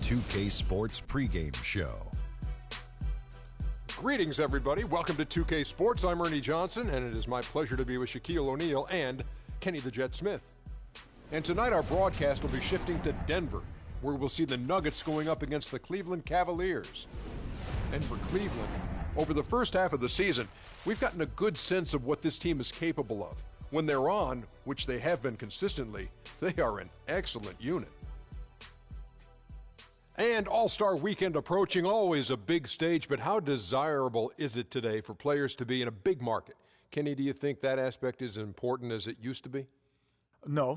2K Sports pregame show. Greetings, everybody. Welcome to 2K Sports. I'm Ernie Johnson, and it is my pleasure to be with Shaquille O'Neal and Kenny the Jet Smith. And tonight our broadcast will be shifting to Denver, where we'll see the Nuggets going up against the Cleveland Cavaliers. And for Cleveland, over the first half of the season, we've gotten a good sense of what this team is capable of. When they're on, which they have been consistently, they are an excellent unit. And All-Star Weekend approaching, always a big stage, but how desirable is it today for players to be in a big market? Kenny, do you think that aspect is as important as it used to be? No.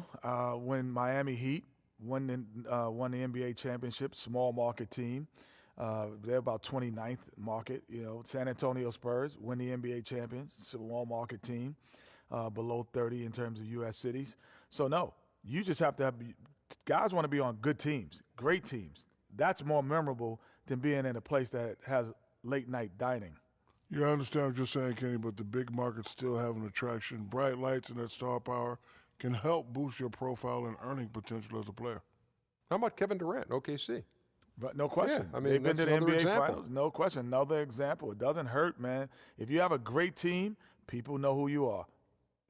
When Miami Heat won the NBA championship, small market team, they're about 29th market. You know, San Antonio Spurs win the NBA champions, small market team, below 30 in terms of U.S. cities. So, no, you just have to have – guys want to be on good teams, great teams. That's more memorable than being in a place that has late-night dining. Yeah, I understand what you're saying, Kenny, but the big markets still have an attraction. Bright lights and that star power can help boost your profile and earning potential as a player. How about Kevin Durant, OKC? But no question. Yeah, I mean, they've been to the NBA example. Finals. No question. Another example. It doesn't hurt, man. If you have a great team, people know who you are.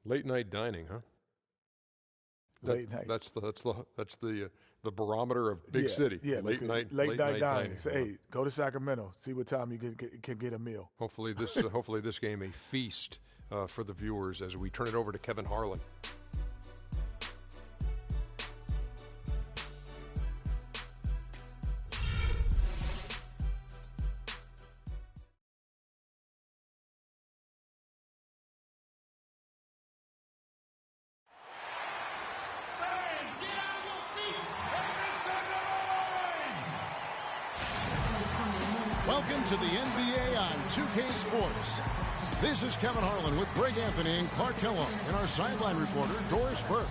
Late-night dining, huh? Late night. That's the barometer of big city. Yeah, late night dining. Say, hey, go to Sacramento. See what time you can get a meal. Hopefully this game a feast for the viewers as we turn it over to Kevin Harlan. Welcome to the NBA on 2K Sports. This is Kevin Harlan with Greg Anthony and Clark Kellogg and our sideline reporter, Doris Burke.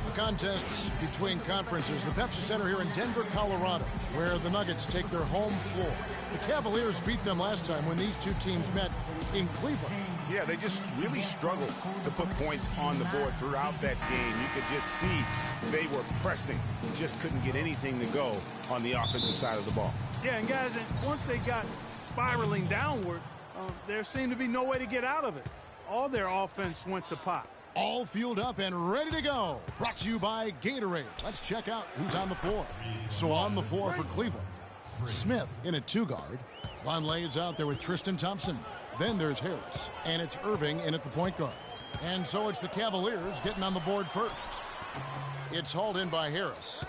The contest between conferences, the Pepsi Center here in Denver, Colorado, where the Nuggets take their home floor. The Cavaliers beat them last time when these two teams met in Cleveland. Yeah, they just really struggled to put points on the board throughout that game. You could just see they were pressing, just couldn't get anything to go on the offensive side of the ball. Yeah, and guys, once they got spiraling downward, there seemed to be no way to get out of it. All their offense went to pot. All fueled up and ready to go. Brought to you by Gatorade. Let's check out who's on the floor. So on the floor for Cleveland, Smith in at two guard. Vonleh is out there with Tristan Thompson. Then there's Harris, and it's Irving in at the point guard. And so it's the Cavaliers getting on the board first. It's hauled in by Harris.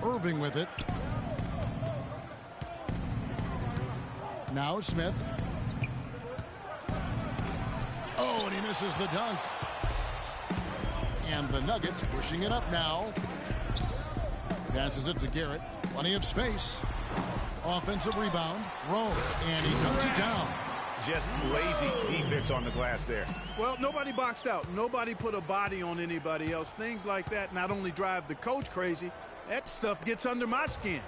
Irving with it. Now Smith. Oh, and he misses the dunk. And the Nuggets pushing it up now. Passes it to Garrett. Plenty of space. Offensive rebound. Rose. And he dunks it down. Just lazy defense on the glass there. Well, nobody boxed out. Nobody put a body on anybody else. Things like that not only drive the coach crazy, that stuff gets under my skin.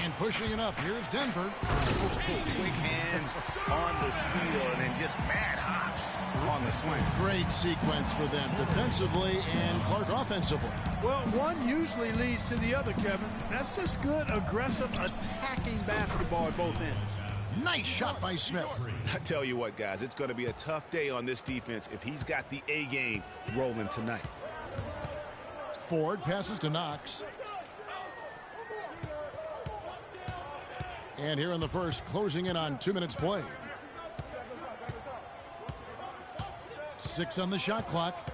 And pushing it up, here's Denver. Quick hands on the steal and then just mad hops on the slam. Great sequence for them defensively and Clark offensively. Well, one usually leads to the other, Kevin. That's just good, aggressive, attacking basketball at both ends. Nice shot by Smith. I tell you what, guys, it's going to be a tough day on this defense if he's got the A game rolling tonight. Ford passes to Knox. And here in the first, closing in on 2 minutes played. 6 on the shot clock.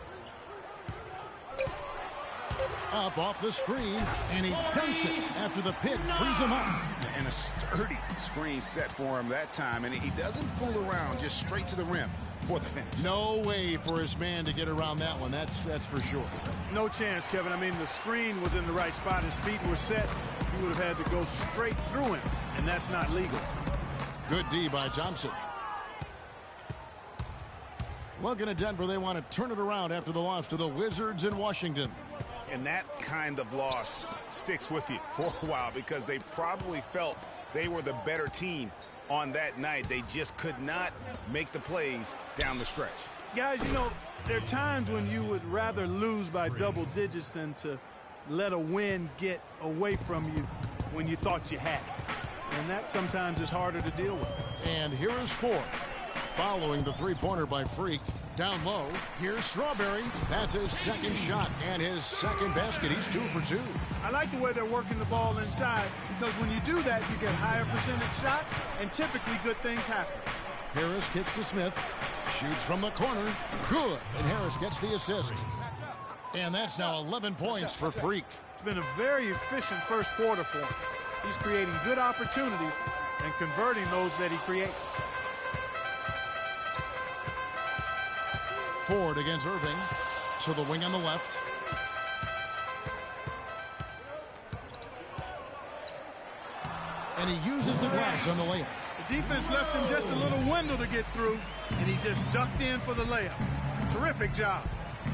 Up off the screen, and he dunks it after the pick frees him up. And a sturdy screen set for him that time, and he doesn't fool around, just straight to the rim for the finish. No way for his man to get around that one, that's for sure. No chance, Kevin. I mean, the screen was in the right spot. His feet were set. He would have had to go straight through him, and that's not legal. Good D by Thompson. Looking at Denver, they want to turn it around after the loss to the Wizards in Washington. And that kind of loss sticks with you for a while because they probably felt they were the better team on that night. They just could not make the plays down the stretch. Guys, you know, there are times when you would rather lose by double digits than to let a win get away from you when you thought you had it. And that sometimes is harder to deal with. And here is Ford. Following the three-pointer by Freak. Down low, here's Strawberry. That's his second shot and his second basket. He's 2 for 2. I like the way they're working the ball inside, because when you do that, you get higher percentage shots, and typically good things happen. Harris kicks to Smith. Shoots from the corner. Good. And Harris gets the assist. And that's now 11 points for Freak. It's been a very efficient first quarter for him. He's creating good opportunities and converting those that he creates. Ford against Irving. To the wing on the left. And he uses the glass on the layup. The defense left him just a little window to get through, and he just ducked in for the layup. Terrific job.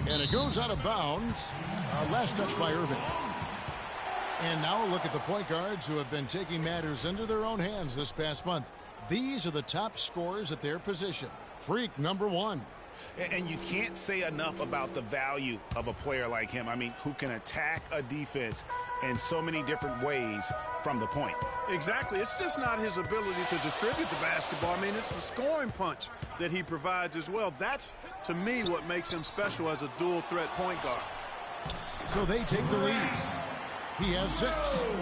And it goes out of bounds. Last touch by Irving. And now a look at the point guards who have been taking matters into their own hands this past month. These are the top scorers at their position. Freak number 1. And you can't say enough about the value of a player like him. I mean, who can attack a defense in so many different ways from the point. Exactly. It's just not his ability to distribute the basketball. I mean, it's the scoring punch that he provides as well. That's, to me, what makes him special as a dual-threat point guard. So they take the lead. He has 6.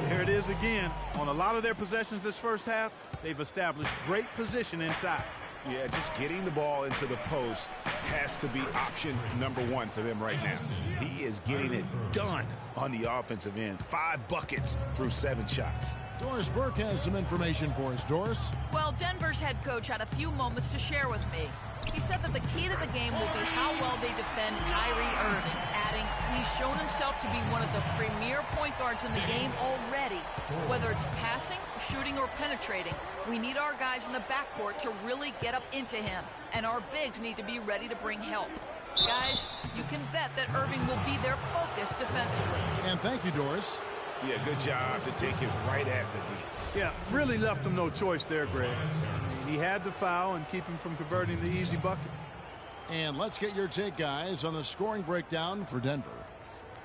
Here it is again. On a lot of their possessions this first half, they've established great position inside. Yeah, just getting the ball into the post has to be option number 1 for them right now. He is getting it done on the offensive end. 5 buckets through 7 shots. Doris Burke has some information for us. Doris? Well, Denver's head coach had a few moments to share with me. He said that the key to the game will be how well they defend Kyrie Irving, adding he's shown himself to be one of the premier point guards in the game already. Whether it's passing, shooting, or penetrating, we need our guys in the backcourt to really get up into him, and our bigs need to be ready to bring help. Guys, you can bet that Irving will be their focus defensively. And thank you, Doris. Yeah, good job to take it right at the D. Yeah, really left him no choice there, Greg. He had to foul and keep him from converting the easy bucket. And let's get your take, guys, on the scoring breakdown for Denver.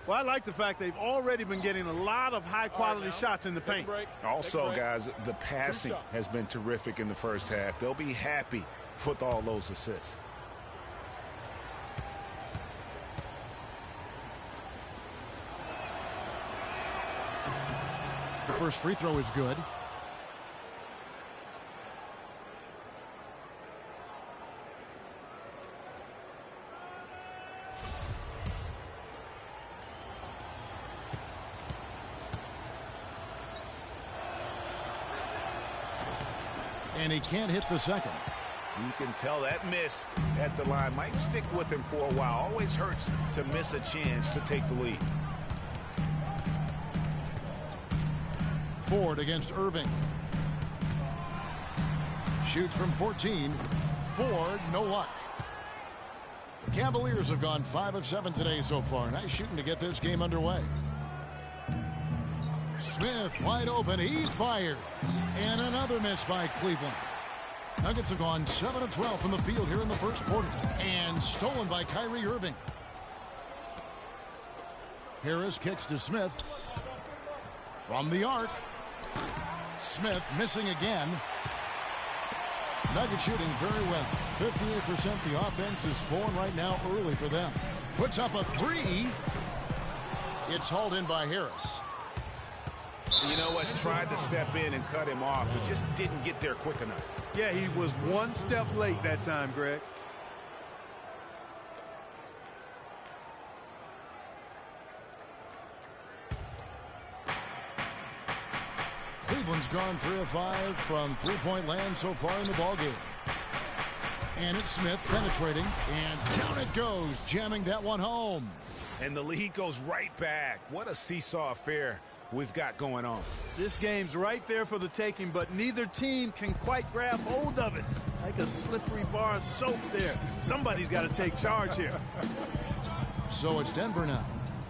Well, I like the fact they've already been getting a lot of high-quality shots in the paint. Also, guys, the passing has been terrific in the first half. They'll be happy with all those assists. The first free throw is good. And he can't hit the second. You can tell that miss at the line might stick with him for a while. Always hurts to miss a chance to take the lead. Ford against Irving. Shoots from 14. Ford, no luck. The Cavaliers have gone 5 of 7 today so far. Nice shooting to get this game underway. Smith wide open. He fires. And another miss by Cleveland. Nuggets have gone 7 of 12 from the field here in the first quarter. And stolen by Kyrie Irving. Harris kicks to Smith. From the arc. Smith missing again. Nuggets shooting very well. 58%. The offense is falling right now early for them. Puts up a 3. It's hauled in by Harris. You know what? Tried to step in and cut him off, but just didn't get there quick enough. Yeah, he was one step late that time, Greg. Cleveland's gone 3 of 5 from three-point land so far in the ballgame. And it's Smith penetrating, and down it goes, jamming that one home. And the lead goes right back. What a seesaw affair we've got going on. This game's right there for the taking, but neither team can quite grab hold of it. Like a slippery bar of soap there. Somebody's got to take charge here. So it's Denver now.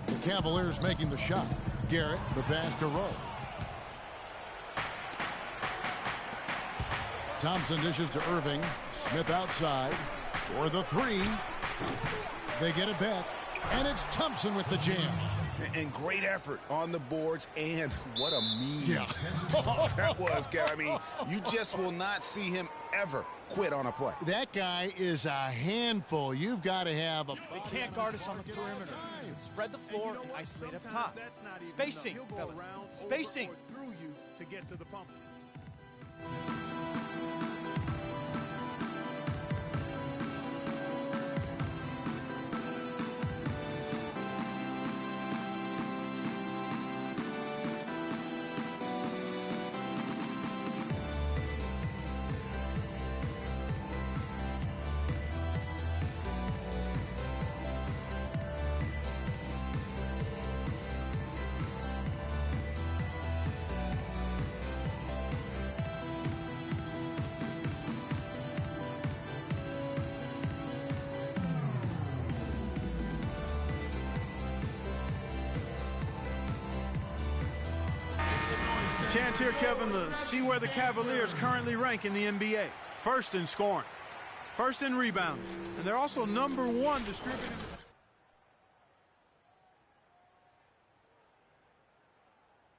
The Cavaliers making the shot. Garrett, the pass to Rowe. Thompson dishes to Irving. Smith outside for the 3. They get it back, and it's Thompson with the jam. And great effort on the boards, and what a move. Yeah. That was, Kev. I mean, you just will not see him ever quit on a play. That guy is a handful. You've got to have a... They can't guard us on the perimeter. Spread the floor and isolate up top. Spacing, fellas. Spacing. Through you to get to the pump. Chance here, Kevin, to see where the Cavaliers currently rank in the NBA. First in scoring, first in rebounding, and they're also #1 distributing.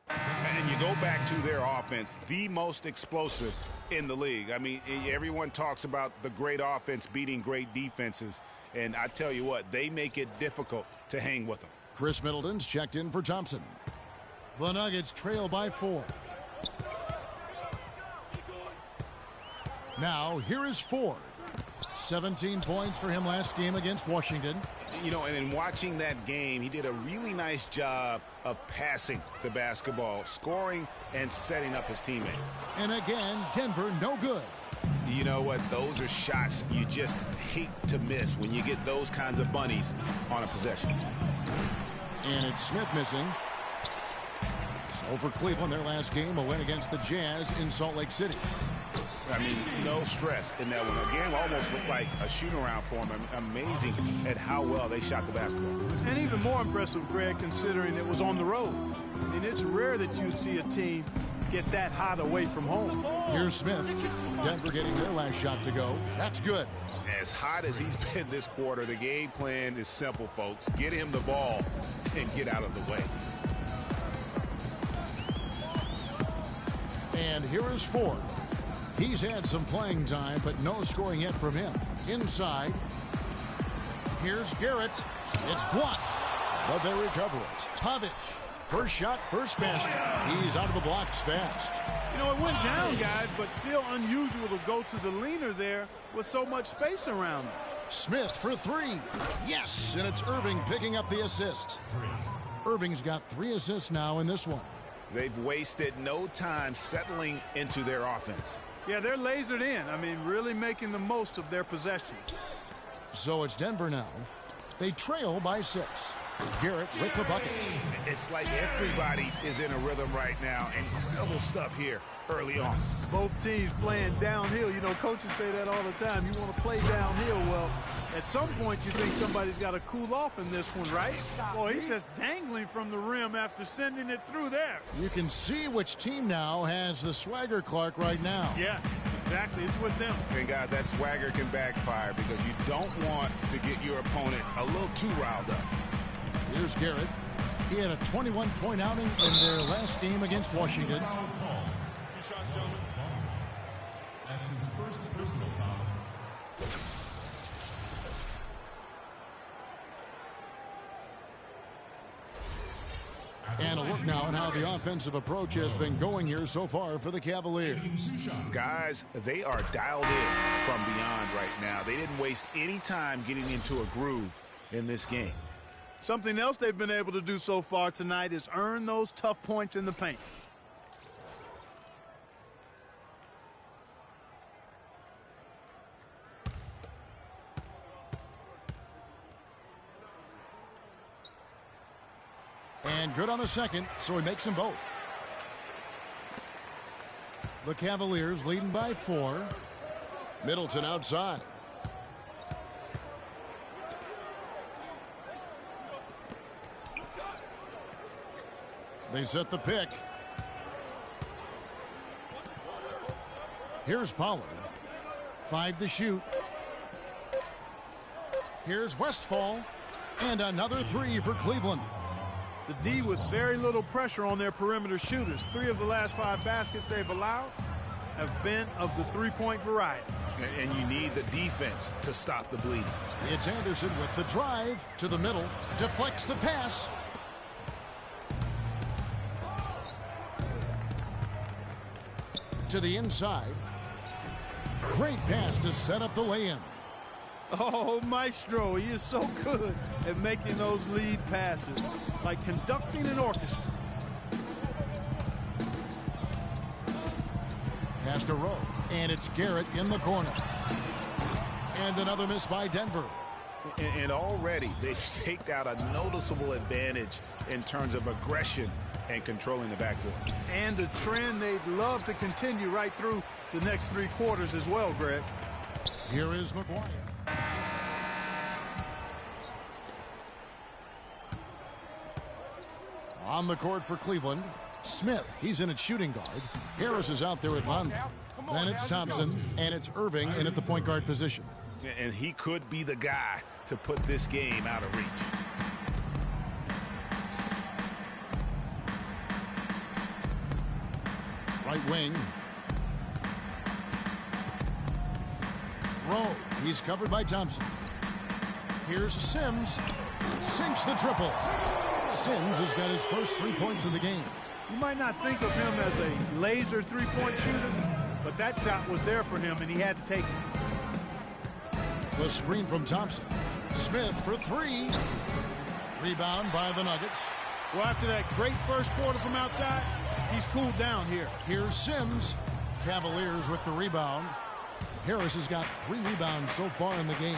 And you go back to their offense, the most explosive in the league. I mean, everyone talks about the great offense beating great defenses, and I tell you what, they make it difficult to hang with them. Chris Middleton's checked in for Thompson. The Nuggets trail by 4. Now, here is Ford. 17 points for him last game against Washington. You know, and in watching that game, he did a really nice job of passing the basketball, scoring, and setting up his teammates. And again, Denver no good. You know what? Those are shots you just hate to miss when you get those kinds of bunnies on a possession. And it's Smith missing. So for Cleveland, their last game, a win against the Jazz in Salt Lake City. I mean, no stress in that one. The game almost looked like a shoot-around for them. Amazing at how well they shot the basketball. And even more impressive, Greg, considering it was on the road. I mean, it's rare that you see a team get that hot away from home. Here's Smith. Denver getting their last shot to go. That's good. As hot as he's been this quarter, the game plan is simple, folks. Get him the ball and get out of the way. And here is Ford. He's had some playing time, but no scoring yet from him. Inside. Here's Garrett. It's blocked, but they recover it. Pavic. First shot, first basket. He's out of the blocks fast. You know, it went down, guys, but still unusual to go to the leaner there with so much space around him. Smith for 3. Yes, and it's Irving picking up the assist. Irving's got 3 assists now in this one. They've wasted no time settling into their offense. Yeah, they're lasered in. I mean, really making the most of their possessions. So it's Denver now. They trail by 6. Garrett with the bucket. It's like everybody is in a rhythm right now. Incredible stuff here early on. Both teams playing downhill. You know, coaches say that all the time. You want to play downhill. Well, at some point you think somebody's got to cool off in this one, right? Well, he's just dangling from the rim after sending it through there. You can see which team now has the swagger Clark right now. Yeah, exactly. It's with them. And, guys, that swagger can backfire because you don't want to get your opponent a little too riled up. Here's Garrett. He had a 21-point outing in their last game against Washington. That's his first personal foul. And a look now at how the offensive approach has been going here so far for the Cavaliers. Guys, they are dialed in from beyond right now. They didn't waste any time getting into a groove in this game. Something else they've been able to do so far tonight is earn those tough points in the paint. And good on the second, so he makes them both. The Cavaliers leading by 4. Middleton outside. They set the pick. Here's Pollard. 5 to shoot. Here's Westphal. And another three for Cleveland. The D with very little pressure on their perimeter shooters. 3 of the last 5 baskets they've allowed have been of the three-point variety. And you need the defense to stop the bleeding. It's Anderson with the drive to the middle. Deflects the pass. To the inside. Great pass to set up the lay-in. Oh, Maestro, he is so good at making those lead passes, like conducting an orchestra. Pass to Rowe, and it's Garrett in the corner. And another miss by Denver. And already they've staked out a noticeable advantage in terms of aggression and controlling the backboard. And a trend they'd love to continue right through the next 3 quarters as well, Greg. Here is McGuire. On the court for Cleveland, Smith. He's in at shooting guard. Harris is out there with Von. Then it's Thompson, and it's Irving in at the point guard position. And he could be the guy to put this game out of reach. Right wing. Rowe. He's covered by Thompson. Here's Sims. Sinks the triple. Sims has got his first 3 points of the game. You might not think of him as a laser three-point shooter, but that shot was there for him, and he had to take it. The screen from Thompson. Smith for 3. Rebound by the Nuggets. Well, after that great first quarter from outside, he's cooled down here. Here's Sims. Cavaliers with the rebound. Harris has got 3 rebounds so far in the game.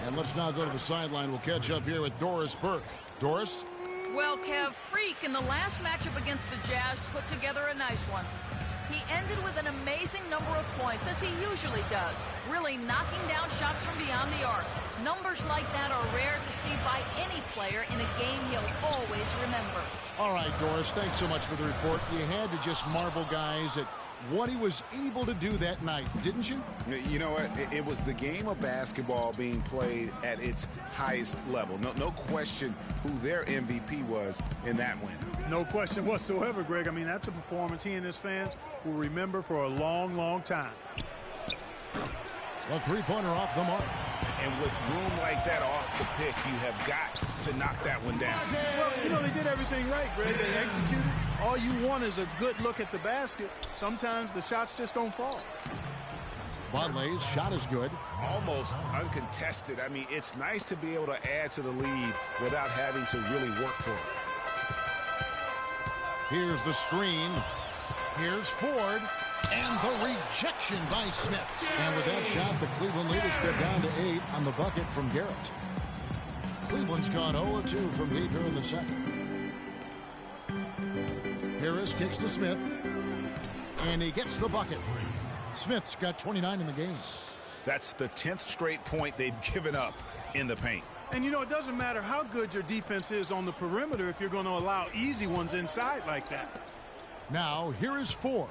And let's now go to the sideline. We'll catch up here with Doris Burke. Doris? Well, Kev, Freak in the last matchup against the Jazz put together a nice one. He ended with an amazing number of points, as he usually does, really knocking down shots from beyond the arc. Numbers like that are rare to see by any player in a game he'll always remember. All right, Doris, thanks so much for the report. You had to just marvel, guys, at what he was able to do that night, didn't you? You know what? It was the game of basketball being played at its highest level. No question who their MVP was in that win. No question whatsoever, Greg. I mean, that's a performance he and his fans will remember for a long, long time. A three-pointer off the mark. And with room like that off the pick, you have got to knock that one down. Well, you know, they did everything right, Greg. They executed. All you want is a good look at the basket. Sometimes the shots just don't fall. Bodley's shot is good. Almost uncontested. I mean, it's nice to be able to add to the lead without having to really work for it. Here's the screen. Here's Ford. And the rejection by Smith. And with that shot, the Cleveland leaders get down to 8 on the bucket from Garrett. Cleveland's gone 0-2 from deep here in the second. Harris kicks to Smith. And he gets the bucket. Smith's got 29 in the game. That's the 10th straight point they've given up in the paint. And, you know, it doesn't matter how good your defense is on the perimeter if you're going to allow easy ones inside like that. Now, here is Ford.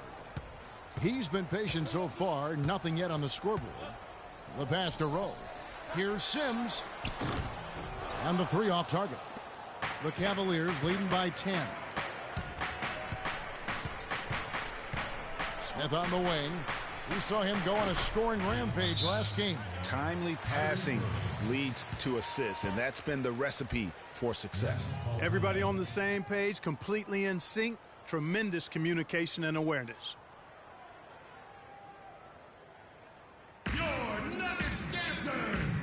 He's been patient so far. Nothing yet on the scoreboard. The pass to Rowe. Here's Sims. And the 3 off target. The Cavaliers leading by 10. Smith on the wing. We saw him go on a scoring rampage last game. Timely passing leads to assists, and that's been the recipe for success. Everybody on the same page, completely in sync. Tremendous communication and awareness. Your Nuggets dancers.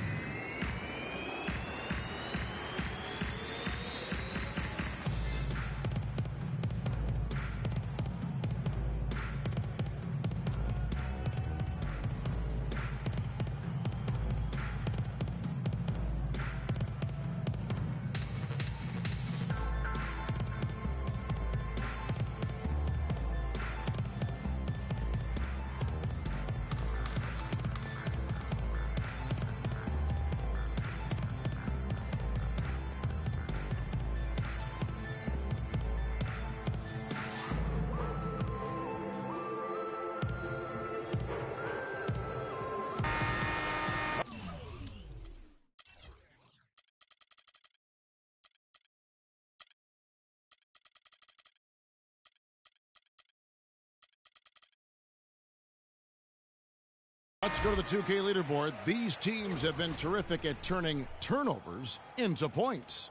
Let's go to the 2K leaderboard. These teams have been terrific at turning turnovers into points.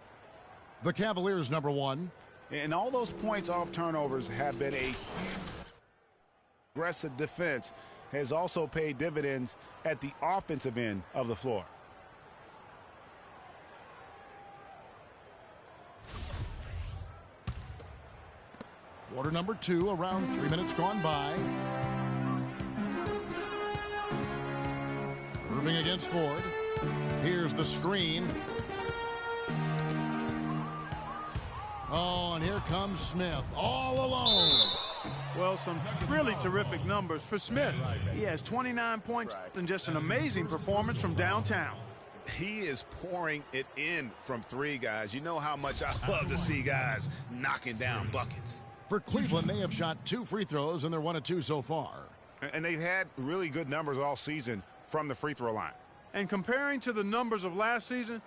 The Cavaliers, number 1. And all those points off turnovers have been a aggressive defense has also paid dividends at the offensive end of the floor. Quarter number 2, around 3 minutes gone by. Irving against Ford. Here's the screen. Oh, and here comes Smith, all alone. Well, some really terrific numbers for Smith. He has 29 points and just an amazing performance from downtown. He is pouring it in from 3, guys. You know how much I love to see guys knocking down buckets. For Cleveland, they have shot 2 free throws, and they're 1 of 2 so far. And they've had really good numbers all season from the free throw line. And comparing to the numbers of last season,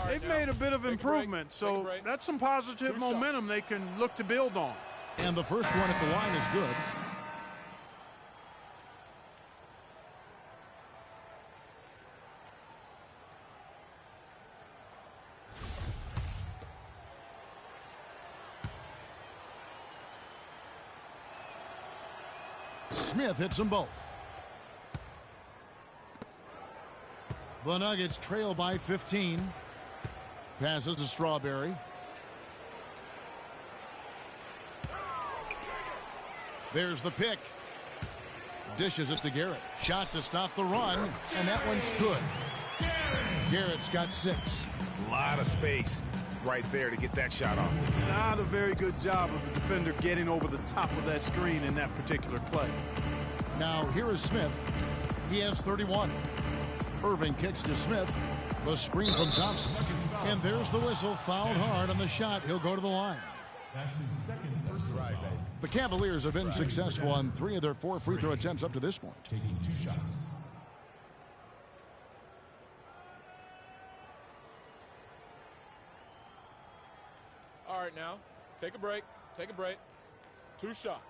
they've made a bit of improvement. So that's some positive momentum they can look to build on. And the first one at the line is good. Smith hits them both. The Nuggets trail by 15. Passes to Strawberry. There's the pick. Dishes it to Garrett. Shot to stop the run, and that one's good. Garrett's got 6. A lot of space right there to get that shot off. Not a very good job of the defender getting over the top of that screen in that particular play. Now here is Smith. He has 31. Irving kicks to Smith. The screen from Thompson. And there's the whistle. Fouled hard on the shot. He'll go to the line. That's his second personal foul. The Cavaliers have been successful on 3 of their 4 free throw attempts up to this point. Taking 2 shots. All right, now, take a break. Take a break. 2 shots.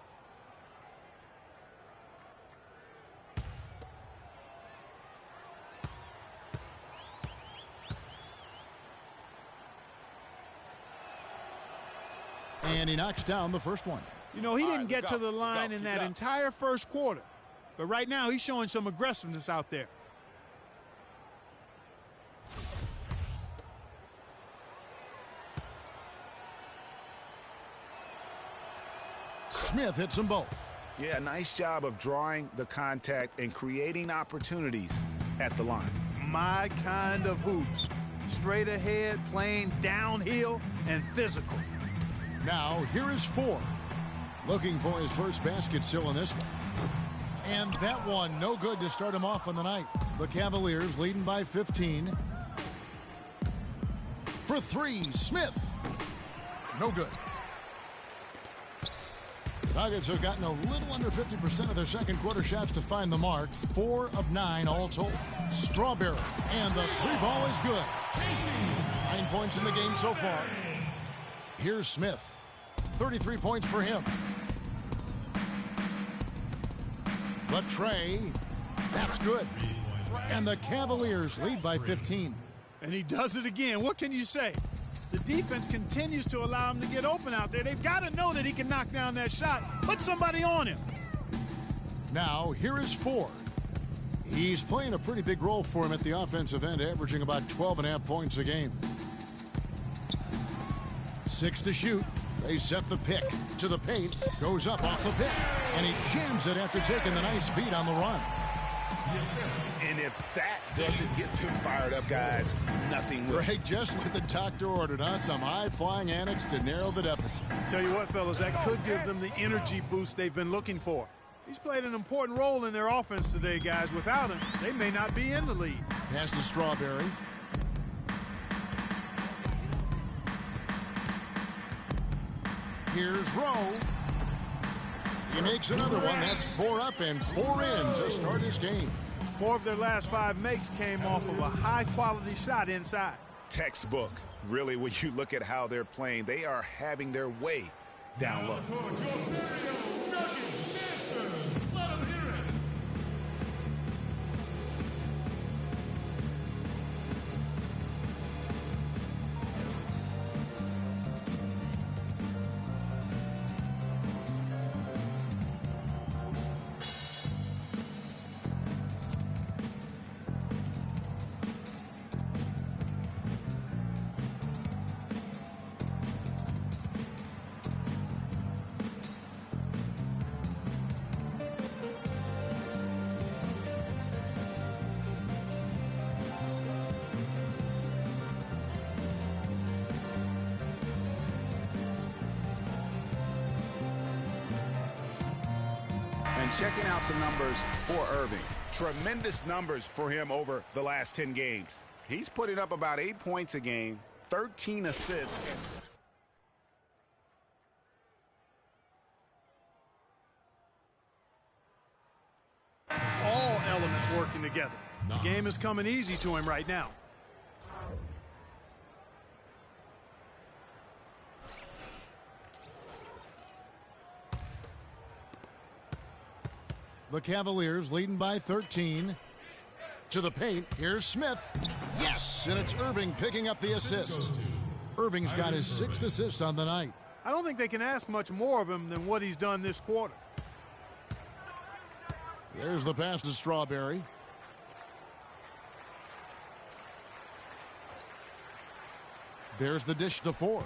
And he knocks down the first one. You know, he didn't get to the line in that entire first quarter. But right now, he's showing some aggressiveness out there. Smith hits them both. Yeah, nice job of drawing the contact and creating opportunities at the line. My kind of hoops. Straight ahead, playing downhill, and physical. Now, here is Ford. Looking for his first basket still in this one. And that one, no good to start him off on the night. The Cavaliers leading by 15. For 3, Smith. No good. The Nuggets have gotten a little under 50% of their second quarter shots to find the mark. 4 of 9 all told. Strawberry. And the 3-ball is good. 9 points in the game so far. Here's Smith. 33 points for him. The tray. That's good. And the Cavaliers lead by 15. And he does it again. What can you say? The defense continues to allow him to get open out there. They've got to know that he can knock down that shot. Put somebody on him. Now, here is Ford. He's playing a pretty big role for him at the offensive end, averaging about 12.5 points a game. 6 to shoot. They set the pick to the paint. Goes up off the pick. And he jams it after taking the nice feed on the run. And if that doesn't get them fired up, guys, nothing will. Greg, just what the doctor ordered, huh? Some high-flying antics to narrow the deficit. Tell you what, fellas, that could give them the energy boost they've been looking for. He's played an important role in their offense today, guys. Without him, they may not be in the lead. Pass to Strawberry. Here's Rowe. He makes another one. That's 4 up and 4 in to start his game. 4 of their last 5 makes came off of a high-quality shot inside. Textbook. Really, when you look at how they're playing, they are having their way down low. And checking out some numbers for Irving. Tremendous numbers for him over the last 10 games. He's putting up about 8 points a game, 13 assists. All elements working together. The game is coming easy to him right now. The Cavaliers leading by 13. To the paint, here's Smith. Yes, and it's Irving picking up the assist. Irving's got his 6th assist on the night. I don't think they can ask much more of him than what he's done this quarter. There's the pass to Strawberry. There's the dish to Ford.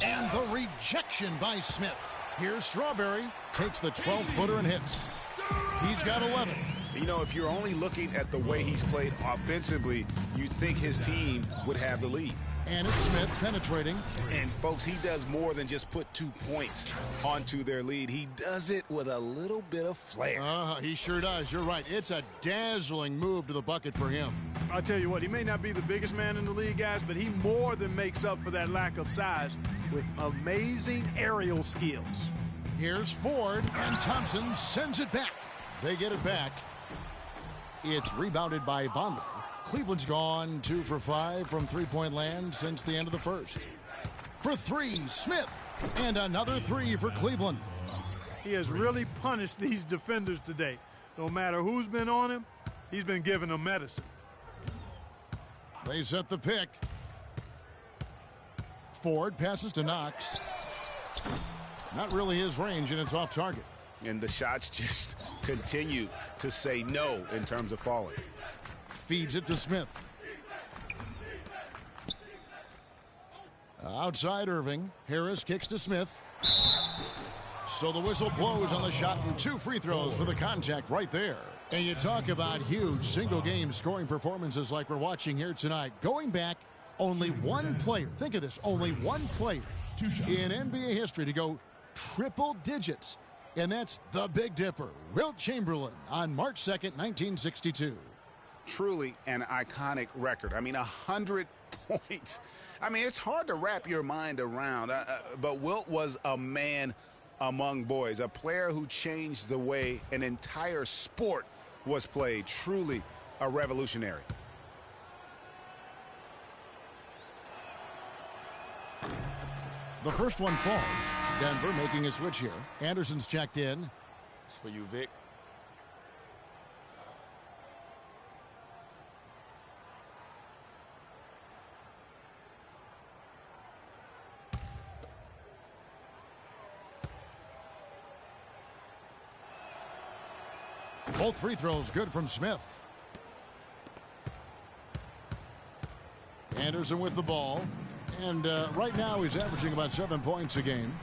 And the rejection by Smith. Here's Strawberry. Takes the 12-footer and hits. He's got 11. You know, if you're only looking at the way he's played offensively, you'd think his team would have the lead. And it's Smith penetrating. And, folks, he does more than just put 2 points onto their lead. He does it with a little bit of flair. He sure does. You're right. It's a dazzling move to the bucket for him. I'll tell you what, he may not be the biggest man in the league, guys, but he more than makes up for that lack of size with amazing aerial skills. Here's Ford, and Thompson sends it back. They get it back. It's rebounded by Vonleh. Cleveland's gone 2 for 5 from three-point land since the end of the first. For 3, Smith. And another 3 for Cleveland. He has really punished these defenders today. No matter who's been on him, he's been giving them medicine. They set the pick. Ford passes to Knox. Not really his range, and it's off target. And the shots just continue to say no in terms of falling. Feeds it to Smith. Outside Irving. Harris kicks to Smith. So the whistle blows on the shot, and 2 free throws for the contact right there. And you talk about huge single-game scoring performances like we're watching here tonight. Going back, only one player, think of this, only one player in NBA history to go triple digits. And that's the Big Dipper, Wilt Chamberlain, on March 2nd, 1962. Truly an iconic record. I mean, 100 points. I mean, it's hard to wrap your mind around, but Wilt was a man among boys, a player who changed the way an entire sport was played. Truly a revolutionary. The first one falls. Denver making a switch here. Anderson's checked in. It's for you, Vic. Both free throws good from Smith. Anderson with the ball. And right now he's averaging about 7 points a game.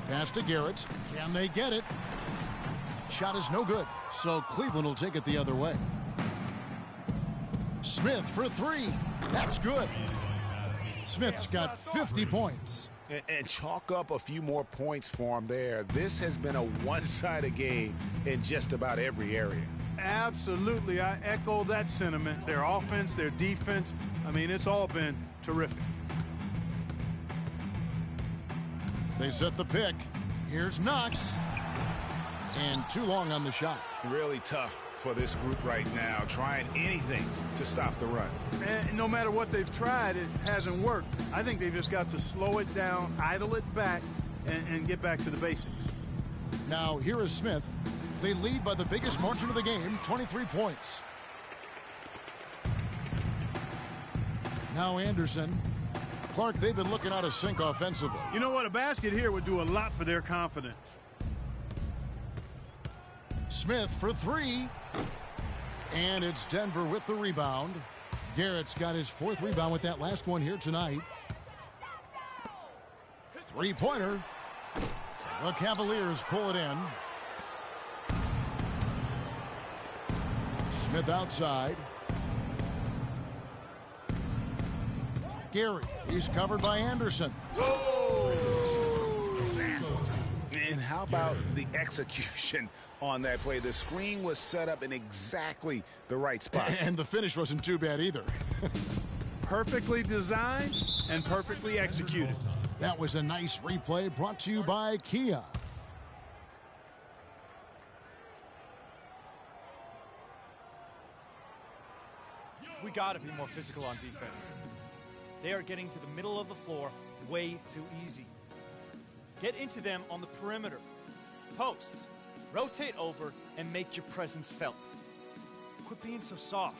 Pass to Garrett. Can they get it? Shot is no good. So Cleveland will take it the other way. Smith for 3. That's good. Smith's got 50 points. And chalk up a few more points for him there. This has been a one-sided game in just about every area. Absolutely. I echo that sentiment. Their offense, their defense, I mean, it's all been terrific. They set the pick. Here's Knox. And too long on the shot. Really tough for this group right now, trying anything to stop the run. And no matter what they've tried, it hasn't worked. I think they've just got to slow it down, idle it back, and get back to the basics. Now, here is Smith. They lead by the biggest margin of the game, 23 points. Now Anderson. Clark, they've been looking out of sync offensively. You know what? A basket here would do a lot for their confidence. Smith for 3. And it's Denver with the rebound. Garrett's got his 4th rebound with that last one here tonight. 3-pointer. The Cavaliers pull it in. Smith outside. Gary, he's covered by Anderson. And how about the execution on that play? The screen was set up in exactly the right spot. And the finish wasn't too bad either. Perfectly designed and perfectly executed. That was a nice replay brought to you by Kia. We got to be more physical on defense. They are getting to the middle of the floor way too easy. Get into them on the perimeter. Posts. Rotate over and make your presence felt. Quit being so soft.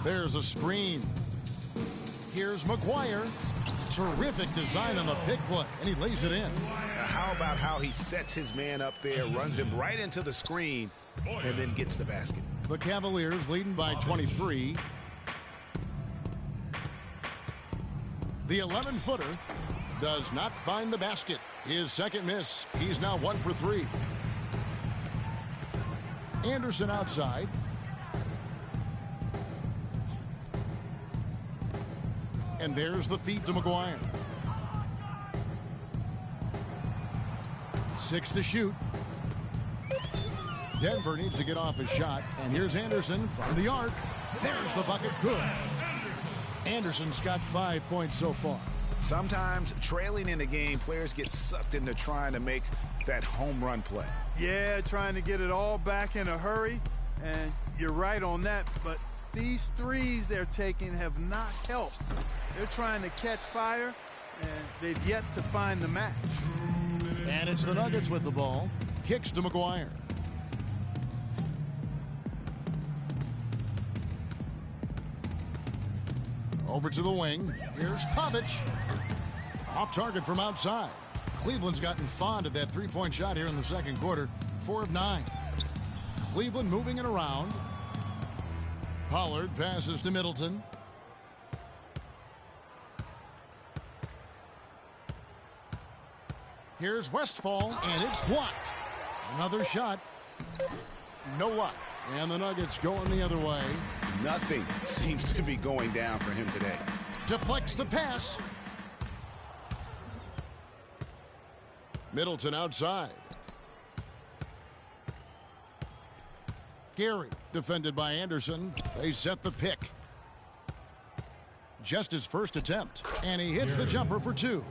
There's a screen. Here's McGuire. Terrific design on the pick play, and he lays it in. How about how he sets his man up there, runs him right into the screen, and then gets the basket. The Cavaliers leading by 23. The 11-footer does not find the basket. His second miss. He's now 1 for 3. Anderson outside. And there's the feed to McGuire. 6 to shoot. Denver needs to get off his shot. And here's Anderson from the arc. There's the bucket. Good. Anderson's got 5 points so far. Sometimes trailing in the game, players get sucked into trying to make that home run play. Yeah, trying to get it all back in a hurry. And you're right on that. But these threes they're taking have not helped. They're trying to catch fire, and they've yet to find the match. And it's the Nuggets with the ball. Kicks to McGuire. Over to the wing. Here's Pavic. Off target from outside. Cleveland's gotten fond of that three-point shot here in the second quarter. 4 of 9. Cleveland moving it around. Pollard passes to Middleton. Here's Westfall, and it's blocked. Another shot. No luck. And the Nuggets going the other way. Nothing seems to be going down for him today. Deflects the pass. Middleton outside. Gary defended by Anderson. They set the pick. Just his first attempt. And he hits the jumper for 2.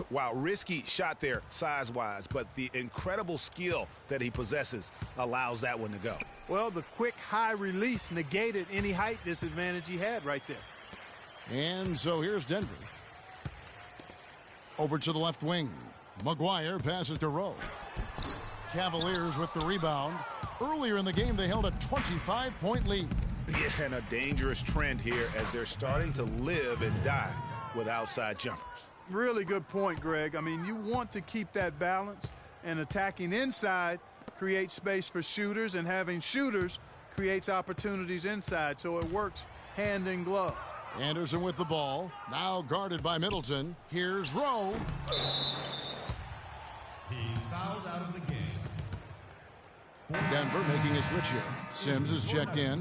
Wow, risky shot there size-wise, but the incredible skill that he possesses allows that one to go. Well, the quick high release negated any height disadvantage he had right there. And so here's Denver. Over to the left wing. McGuire passes to Rowe. Cavaliers with the rebound. Earlier in the game, they held a 25-point lead. Yeah, and a dangerous trend here as they're starting to live and die with outside jumpers. Really good point, Greg. I mean, you want to keep that balance, and attacking inside creates space for shooters, and having shooters creates opportunities inside, so it works hand in glove. Anderson with the ball, now guarded by Middleton. Here's Rowe. He's fouled out of the game. Denver making a switch here. Sims is checked in.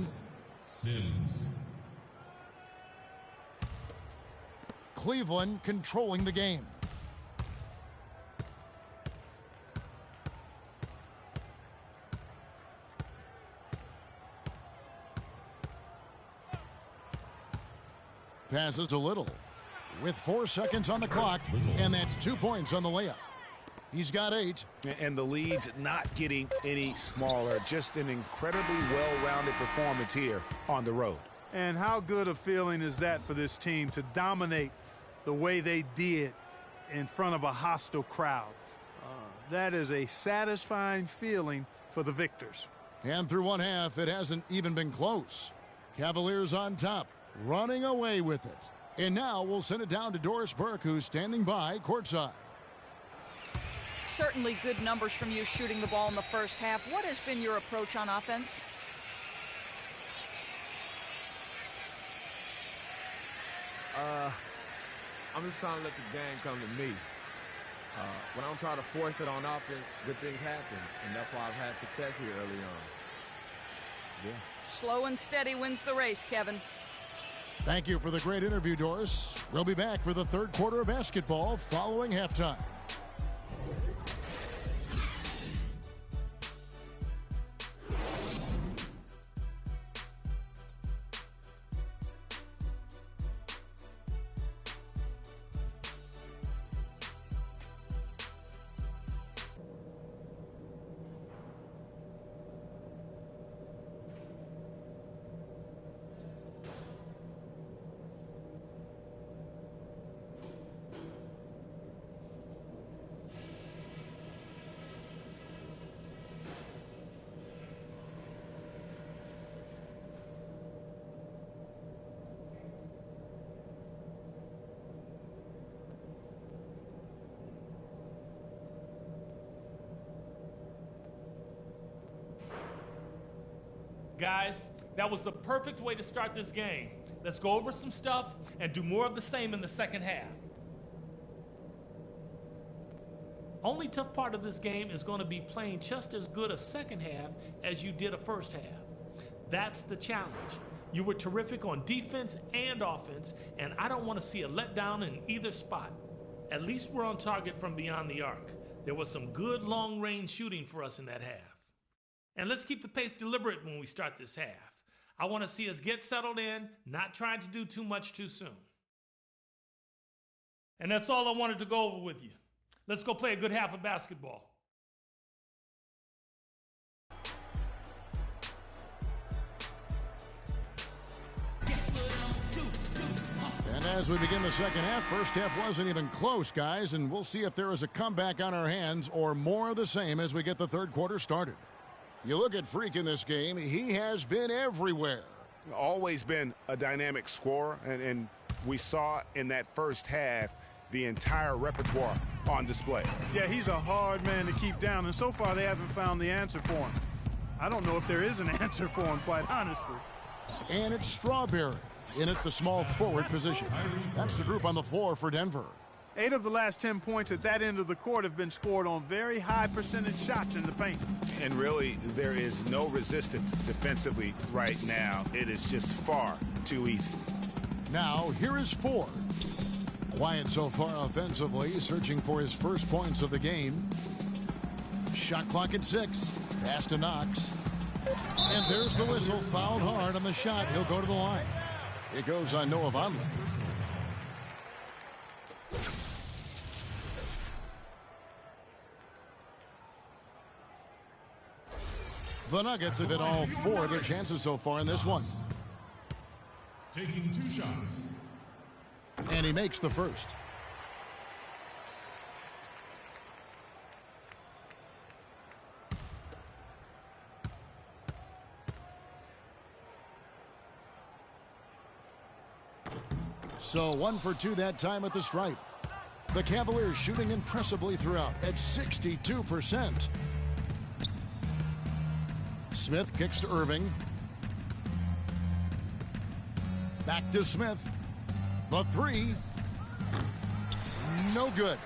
Sims. Cleveland controlling the game. Passes to Little with 4 seconds on the clock, and that's 2 points on the layup. He's got 8. And the lead's not getting any smaller. Just an incredibly well-rounded performance here on the road. And how good a feeling is that for this team to dominate the way they did in front of a hostile crowd? That is a satisfying feeling for the victors. And through one half, it hasn't even been close. Cavaliers on top, running away with it. And now we'll send it down to Doris Burke, who's standing by courtside. Certainly good numbers from you shooting the ball in the first half. What has been your approach on offense? I'm just trying to let the game come to me. When I don't try to force it on offense, good things happen, and that's why I've had success here early on. Yeah. Slow and steady wins the race, Kevin. Thank you for the great interview, Doris. We'll be back for the third quarter of basketball following halftime. Guys, that was the perfect way to start this game. Let's go over some stuff and do more of the same in the second half. Only tough part of this game is going to be playing just as good a second half as you did a first half. That's the challenge. You were terrific on defense and offense, and I don't want to see a letdown in either spot. At least we're on target from beyond the arc. There was some good long-range shooting for us in that half. And let's keep the pace deliberate when we start this half. I want to see us get settled in, not trying to do too much too soon. And that's all I wanted to go over with you. Let's go play a good half of basketball. And as we begin the second half, first half wasn't even close, guys, and we'll see if there is a comeback on our hands or more of the same as we get the third quarter started. You look at Freak in this game, he has been everywhere. Always been a dynamic scorer, and we saw in that first half the entire repertoire on display. Yeah, he's a hard man to keep down, and so far they haven't found the answer for him. I don't know if there is an answer for him, quite honestly. And it's Strawberry in at the small forward position. That's the group on the floor for Denver. 8 of the last 10 points at that end of the court have been scored on very high percentage shots in the paint. And really, there is no resistance defensively right now. It is just far too easy. Now, here is Ford. Quiet so far offensively, searching for his first points of the game. Shot clock at 6. Pass to Knox. And there's the whistle. Fouled hard on the shot. He'll go to the line. It goes on Noah Vonleh. The Nuggets have hit all 4 of their chances so far in this one. Taking 2 shots. And he makes the first. So 1 for 2 that time at the stripe. The Cavaliers shooting impressively throughout at 62%. Smith kicks to Irving. Back to Smith. The 3. No good.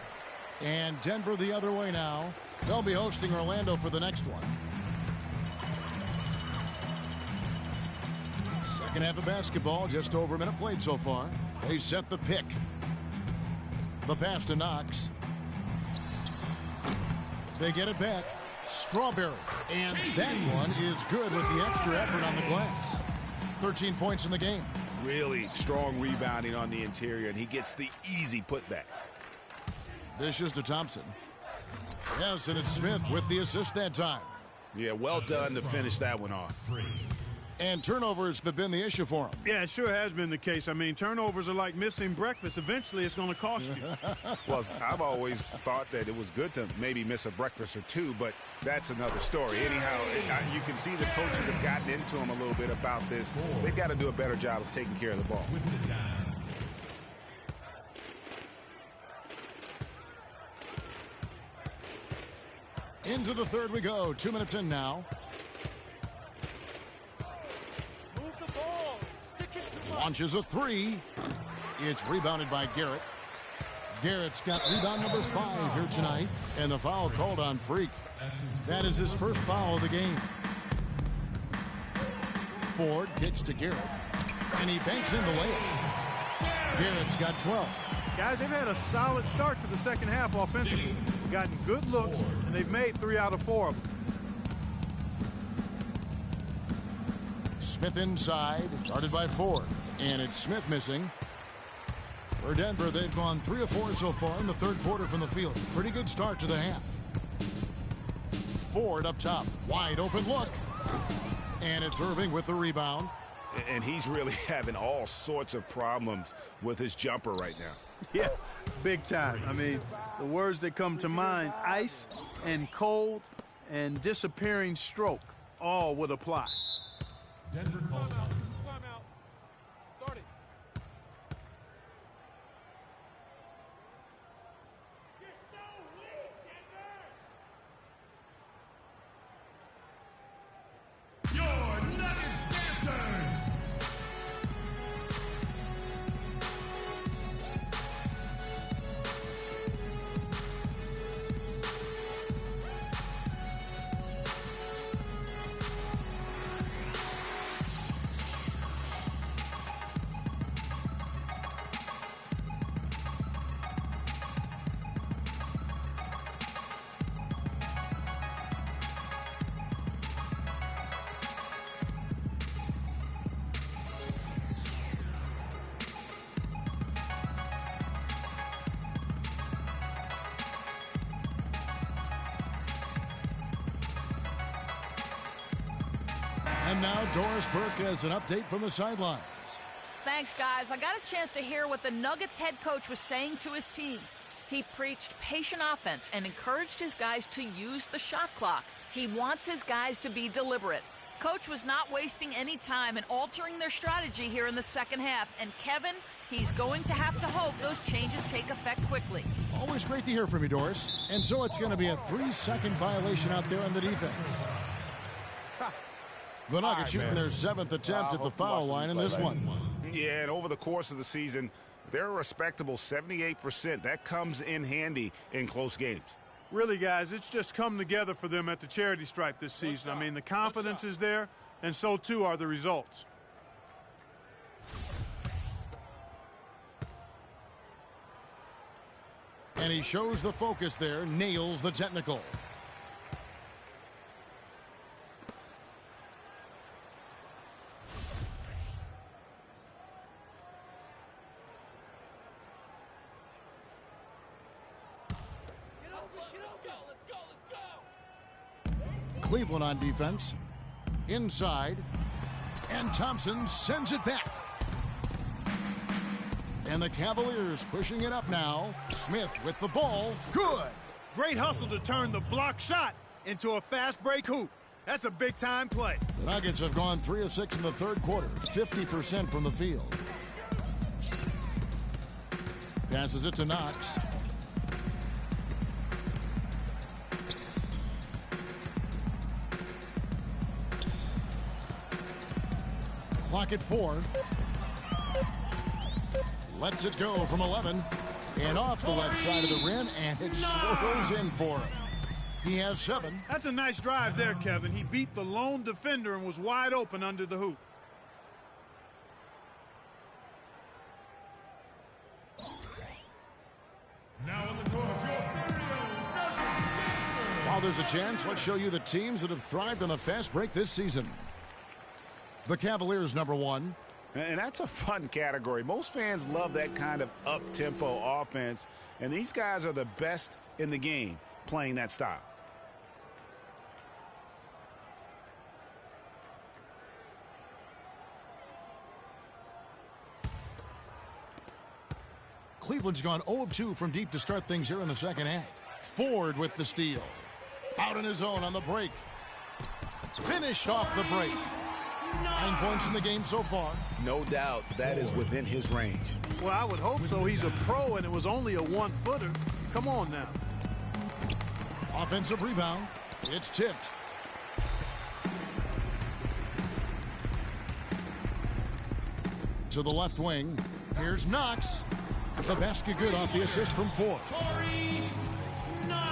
And Denver the other way now. They'll be hosting Orlando for the next one. Second half of basketball, just over a minute played so far. They set the pick. The pass to Knox. They get it back. Strawberry. And that one is good with the extra effort on the glass. 13 points in the game. Really strong rebounding on the interior, and he gets the easy putback. Dishes to Thompson. Yes, and it's Smith with the assist that time. Yeah, well done to finish that one off. And turnovers have been the issue for him. Yeah, it sure has been the case. I mean, turnovers are like missing breakfast. Eventually, it's going to cost you. Well, I've always thought that it was good to maybe miss a breakfast or 2, but that's another story. Anyhow, you can see the coaches have gotten into him a little bit about this. They've got to do a better job of taking care of the ball. Into the third we go. 2 minutes in now. Move the ball. Stick it to Launches a three. It's rebounded by Garrett. Garrett's got rebound number 5 here tonight, and the foul called on Freak. That is his first foul of the game. Ford kicks to Garrett, and he banks in the layup. Garrett's got 12. Guys, they've had a solid start to the second half offensively. They've gotten good looks, and they've made 3 out of 4 of them. Smith inside, guarded by Ford, and it's Smith missing. For Denver, they've gone 3 of 4 so far in the third quarter from the field. Pretty good start to the half. Ford up top, wide open look. And it's Irving with the rebound. And he's really having all sorts of problems with his jumper right now. Yeah, big time. I mean, the words that come to mind, ice and cold and disappearing stroke, all would apply. Denver calls time. Timeout. Starting. Your Nuggets dancers. And now Doris Burke has an update from the sidelines. Thanks, guys. I got a chance to hear what the Nuggets head coach was saying to his team. He preached patient offense and encouraged his guys to use the shot clock. He wants his guys to be deliberate. Coach was not wasting any time in altering their strategy here in the second half. And Kevin, he's going to have to hope those changes take effect quickly. Always great to hear from you, Doris. And so it's going to be a 3-second violation out there on the defense. The Nuggets shooting their 7th attempt at the foul line in this one. Yeah, and over the course of the season, they're a respectable 78%. That comes in handy in close games. Really, guys, it's just come together for them at the charity stripe this season. I mean, the confidence is there, and so too are the results. And he shows the focus there, nails the technical. Cleveland on defense. Inside. And Thompson sends it back. And the Cavaliers pushing it up now. Smith with the ball. Good. Great hustle to turn the block shot into a fast break hoop. That's a big-time play. The Nuggets have gone 3 of 6 in the third quarter. 50% from the field. Passes it to Knox. Clock at 4. Lets it go from 11. And off the left side of the rim, and it swirls in for him. He has 7. That's a nice drive there, Kevin. He beat the lone defender and was wide open under the hoop. Now in the court, While there's a chance, let's show you the teams that have thrived on the fast break this season. The Cavaliers, number 1. And that's a fun category. Most fans love that kind of up-tempo offense, and these guys are the best in the game playing that style. Cleveland's gone 0 of 2 from deep to start things here in the second half. Ford with the steal. Out on his own on the break. Finished off the break. 9 points in the game so far. No doubt that is within his range. Well, I would hope so. He's a pro, and it was only a 1-footer. Come on now. Offensive rebound. It's tipped. To the left wing. Here's Knox. The basket good off the assist from Ford.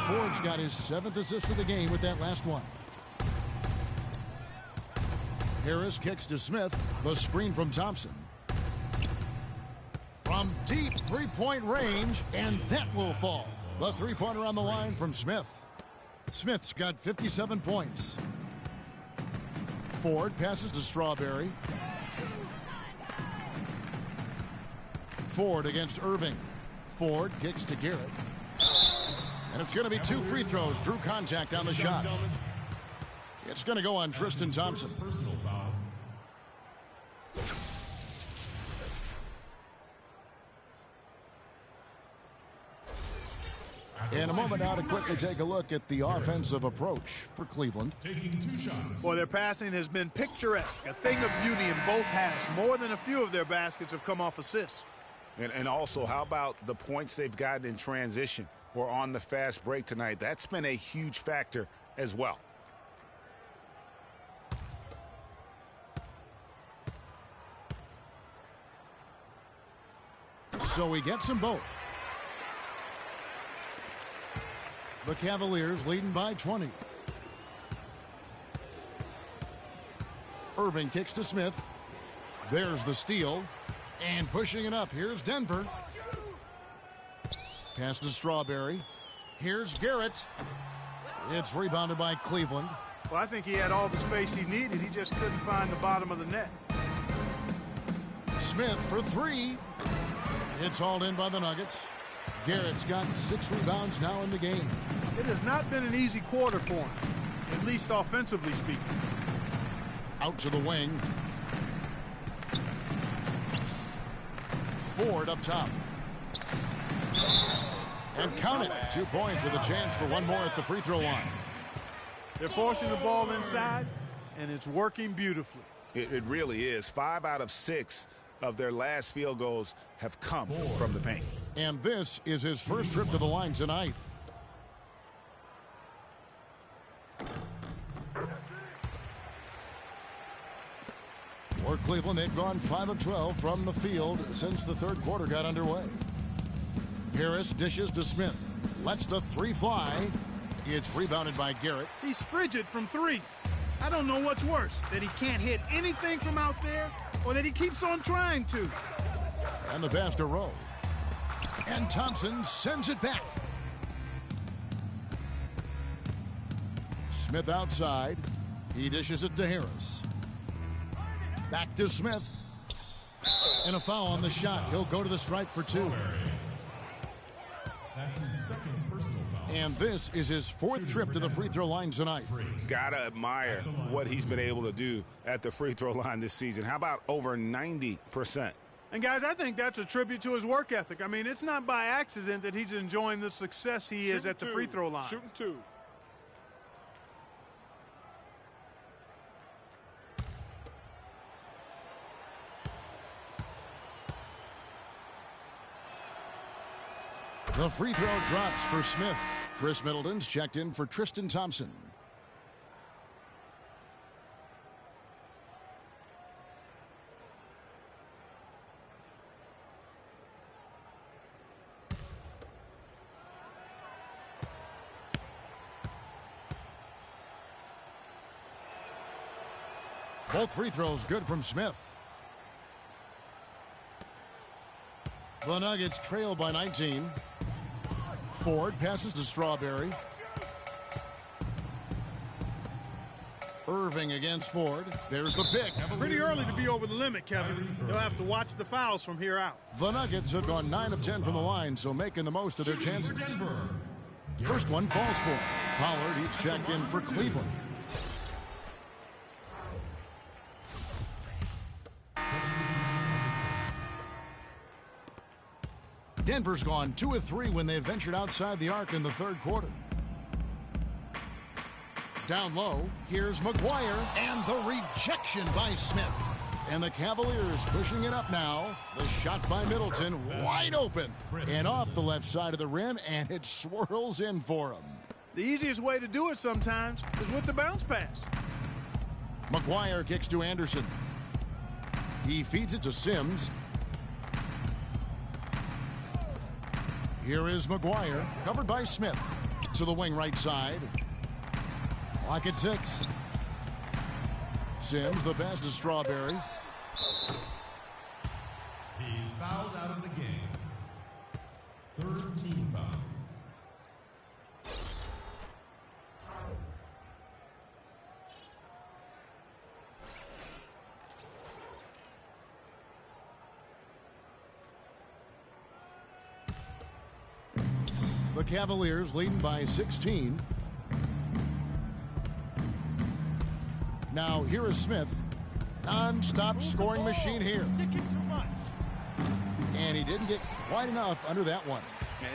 Ford's got his 7th assist of the game with that last one. Harris kicks to Smith. The screen from Thompson. From deep three-point range, and that will fall. The three-pointer on the line from Smith. Smith's got 57 points. Ford passes to Strawberry. Ford against Irving. Ford kicks to Garrett. And it's going to be 2 free throws. Drew contact on the shot. It's going to go on Tristan Thompson. In a moment now to quickly take a look at the offensive approach for Cleveland. Taking 2 shots. Boy, their passing has been picturesque, a thing of beauty in both halves. More than a few of their baskets have come off assists. And also, how about the points they've gotten in transition or on the fast break tonight? That's been a huge factor as well. So he gets them both. The Cavaliers leading by 20. Irving kicks to Smith. There's the steal. And pushing it up, here's Denver. Pass to Strawberry. Here's Garrett. It's rebounded by Cleveland. Well, I think he had all the space he needed. He just couldn't find the bottom of the net. Smith for 3. It's hauled in by the Nuggets. Garrett's got 6 rebounds now in the game. It has not been an easy quarter for him, at least offensively speaking. Out to the wing. Ford up top. And count it. 2 points with a chance for one more at the free throw line. They're forcing the ball inside, and it's working beautifully. It really is. 5 out of 6 of their last field goals have come from the paint. And this is his first trip to the line tonight. For Cleveland, they've gone 5 of 12 from the field since the third quarter got underway. Harris dishes to Smith. Lets the 3 fly. It's rebounded by Garrett. He's frigid from 3. I don't know what's worse, that he can't hit anything from out there or that he keeps on trying to. And the pass to Rowe. And Thompson sends it back. Smith outside. He dishes it to Harris. Back to Smith. And a foul on the shot. He'll go to the stripe for 2. That's his 2nd personal foul. And this is his 4th trip to the free throw line tonight. Gotta admire what he's been able to do at the free throw line this season. How about over 90%? And guys, I think that's a tribute to his work ethic. I mean, it's not by accident that he's enjoying the success he is at the free throw line. Shooting 2. The free throw drops for Smith. Chris Middleton's checked in for Tristan Thompson. Both free throws good from Smith. The Nuggets trail by 19. Ford passes to Strawberry. Irving against Ford. There's the pick. Pretty early to be over the limit, Kevin. They'll have to watch the fouls from here out. The Nuggets have gone 9 of 10 from the line, so making the most of their chances. First one falls for Pollard. He's checked in for Cleveland. Denver's gone 2 of 3 when they ventured outside the arc in the third quarter. Down low, here's McGuire, and the rejection by Smith. And the Cavaliers pushing it up now. The shot by Middleton, wide open. And off the left side of the rim, and it swirls in for him. The easiest way to do it sometimes is with the bounce pass. McGuire kicks to Anderson. He feeds it to Sims. Here is McGuire, covered by Smith. To the wing right side. Clock at 6. Sims, the pass to Strawberry. He's fouled out of the game. Third team foul. The Cavaliers leading by 16. Now here is Smith. Non-stop scoring machine here. And he didn't get quite enough under that one.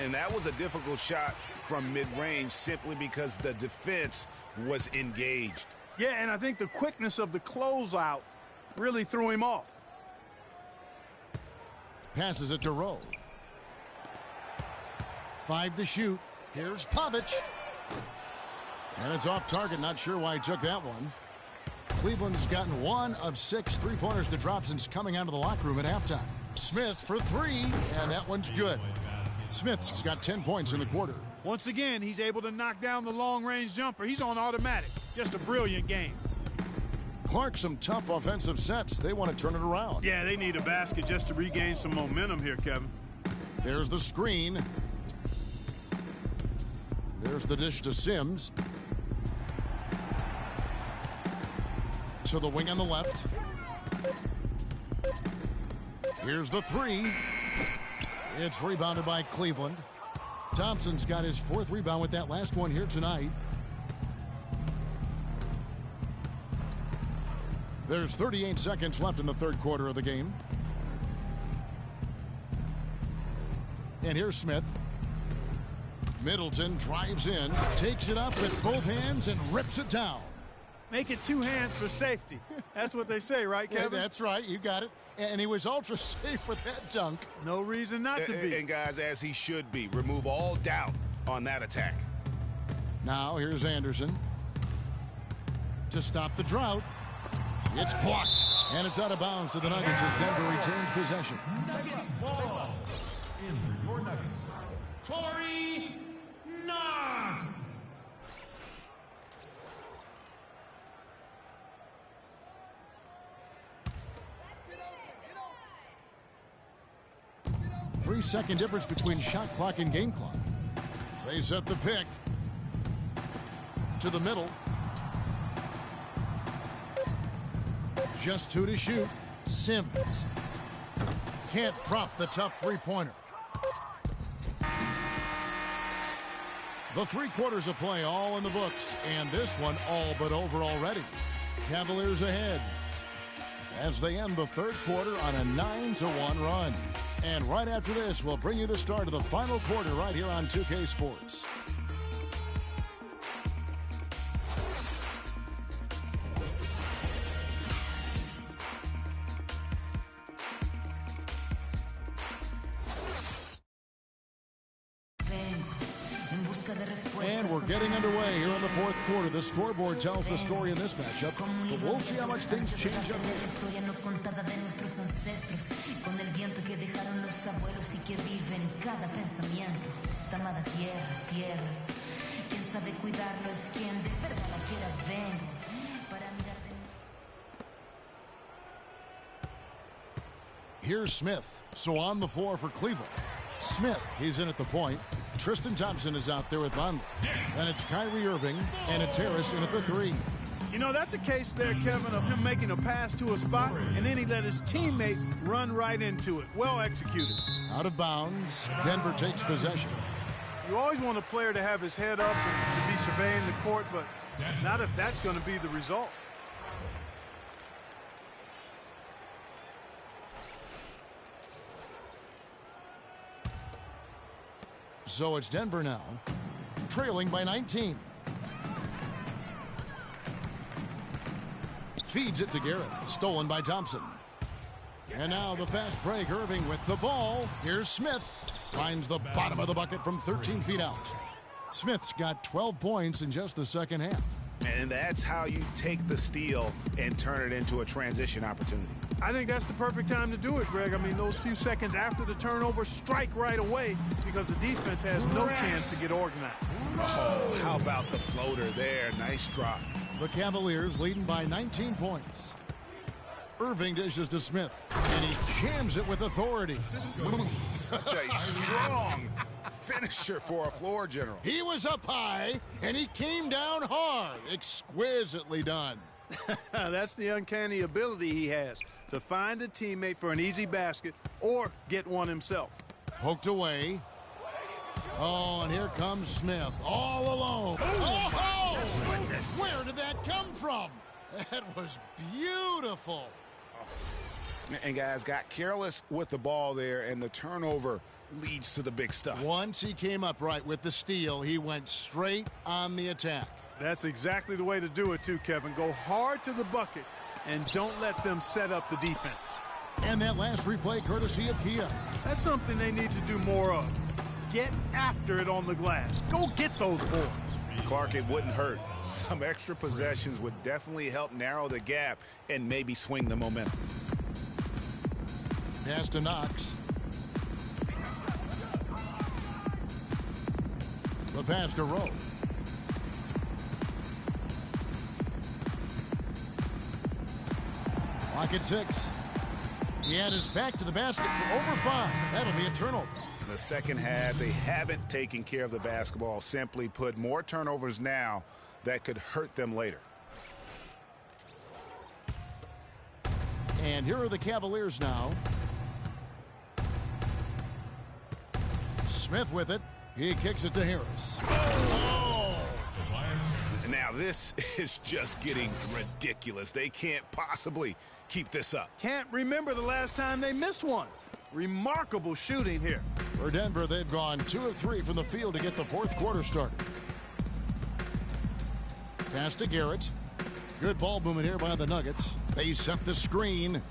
And that was a difficult shot from mid-range simply because the defense was engaged. Yeah, and I think the quickness of the closeout really threw him off. Passes it to Rowe. 5 to shoot. Here's Pavic. And it's off target. Not sure why he took that one. Cleveland's gotten 1 of 6 3-pointers to drop since coming out of the locker room at halftime. Smith for 3, and that one's good. Smith's got 10 points in the quarter. Once again, he's able to knock down the long-range jumper. He's on automatic. Just a brilliant game. Clark, some tough offensive sets. They want to turn it around. Yeah, they need a basket just to regain some momentum here, Kevin. There's the screen. There's the dish to Sims. To the wing on the left. Here's the 3. It's rebounded by Cleveland. Thompson's got his 4th rebound with that last one here tonight. There's 38 seconds left in the third quarter of the game. And here's Smith. Middleton drives in, takes it up with both hands and rips it down. Make it 2 hands for safety. That's what they say, right, Kevin? Yeah, that's right. You got it. And he was ultra safe with that dunk. No reason not to be. And guys, as he should be. Remove all doubt on that attack. Now here's Anderson. To stop the drought. It's blocked. And it's out of bounds to the Nuggets as Denver retains possession. Nuggets ball. In for your Nuggets, Corey Knox. Three-second difference between shot clock and game clock. They set the pick. To the middle. Just 2 to shoot. Sims. Can't drop the tough three-pointer. The 3 quarters of play all in the books, and this one all but over already. Cavaliers ahead as they end the third quarter on a 9-1 run. And right after this, we'll bring you the start of the final quarter right here on 2K Sports. And we're getting underway here in the fourth quarter. The scoreboard tells the story in this matchup, but we'll see how much things change up here. Here's Smith. So on the floor for Cleveland. Smith, he's in at the point. Tristan Thompson is out there with Vonleh. And it's Kyrie Irving, and it's Harris in at the 3. You know, that's a case there, Kevin, of him making a pass to a spot, and then he let his teammate run right into it. Well executed. Out of bounds. Denver takes possession. You always want a player to have his head up and to be surveying the court, but not if that's going to be the result. So it's Denver now, trailing by 19. Feeds it to Garrett, stolen by Thompson. And now the fast break, Irving with the ball. Here's Smith, finds the bottom of the bucket from 13 feet out. Smith's got 12 points in just the second half. And that's how you take the steal and turn it into a transition opportunity. I think that's the perfect time to do it, Greg. I mean, those few seconds after the turnover, strike right away because the defense has no chance to get organized. Oh, how about the floater there? Nice drop. The Cavaliers leading by 19 points. Irving dishes to Smith, and he jams it with authority. Such a strong finisher for a floor general. He was up high, and he came down hard. Exquisitely done. That's the uncanny ability he has, to find a teammate for an easy basket or get one himself. Poked away. Oh, and here comes Smith, all alone. Oh, where did that come from? That was beautiful. And guys got careless with the ball there, and the turnover leads to the big stuff. Once he came up right with the steal, he went straight on the attack. That's exactly the way to do it too, Kevin. Go hard to the bucket and don't let them set up the defense. And that last replay courtesy of Kia. That's something they need to do more of. Get after it on the glass. Go get those boards. Clark, it wouldn't hurt. Some extra possessions would definitely help narrow the gap and maybe swing the momentum. Pass to Knox. The pass to Rowe. Clock at 6. He had his back to the basket for over 5. That'll be a turnover. In the second half, they haven't taken care of the basketball. Simply put, more turnovers now that could hurt them later. And here are the Cavaliers now. Smith with it. He kicks it to Harris. Oh! Now this is just getting ridiculous. They can't possibly keep this up. Can't remember the last time they missed one. Remarkable shooting here. For Denver, they've gone 2 of 3 from the field to get the fourth quarter started. Pass to Garrett. Good ball movement here by the Nuggets. They set the screen.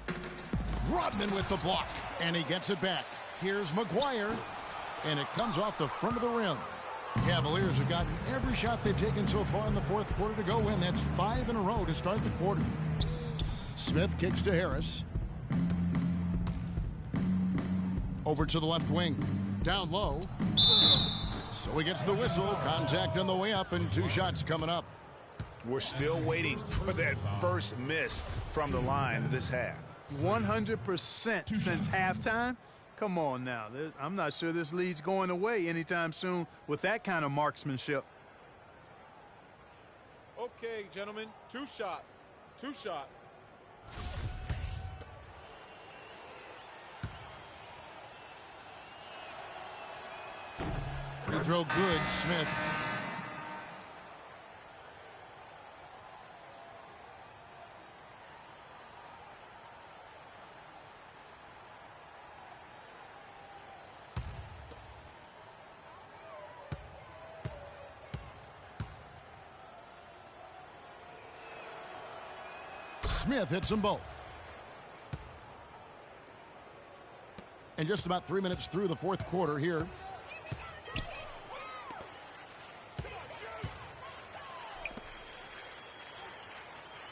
Rodman with the block, and he gets it back. Here's McGuire, and it comes off the front of the rim. Cavaliers have gotten every shot they've taken so far in the fourth quarter to go in. That's 5 in a row to start the quarter. Smith kicks to Harris. Over to the left wing. Down low. So he gets the whistle. Contact on the way up, and 2 shots coming up. We're still waiting for that first miss from the line this half. 100% since halftime. Come on now. I'm not sure this lead's going away anytime soon with that kind of marksmanship. Okay, gentlemen, 2 shots. 2 shots. Free throw good, Smith. Smith hits them both. And just about 3 minutes through the fourth quarter here.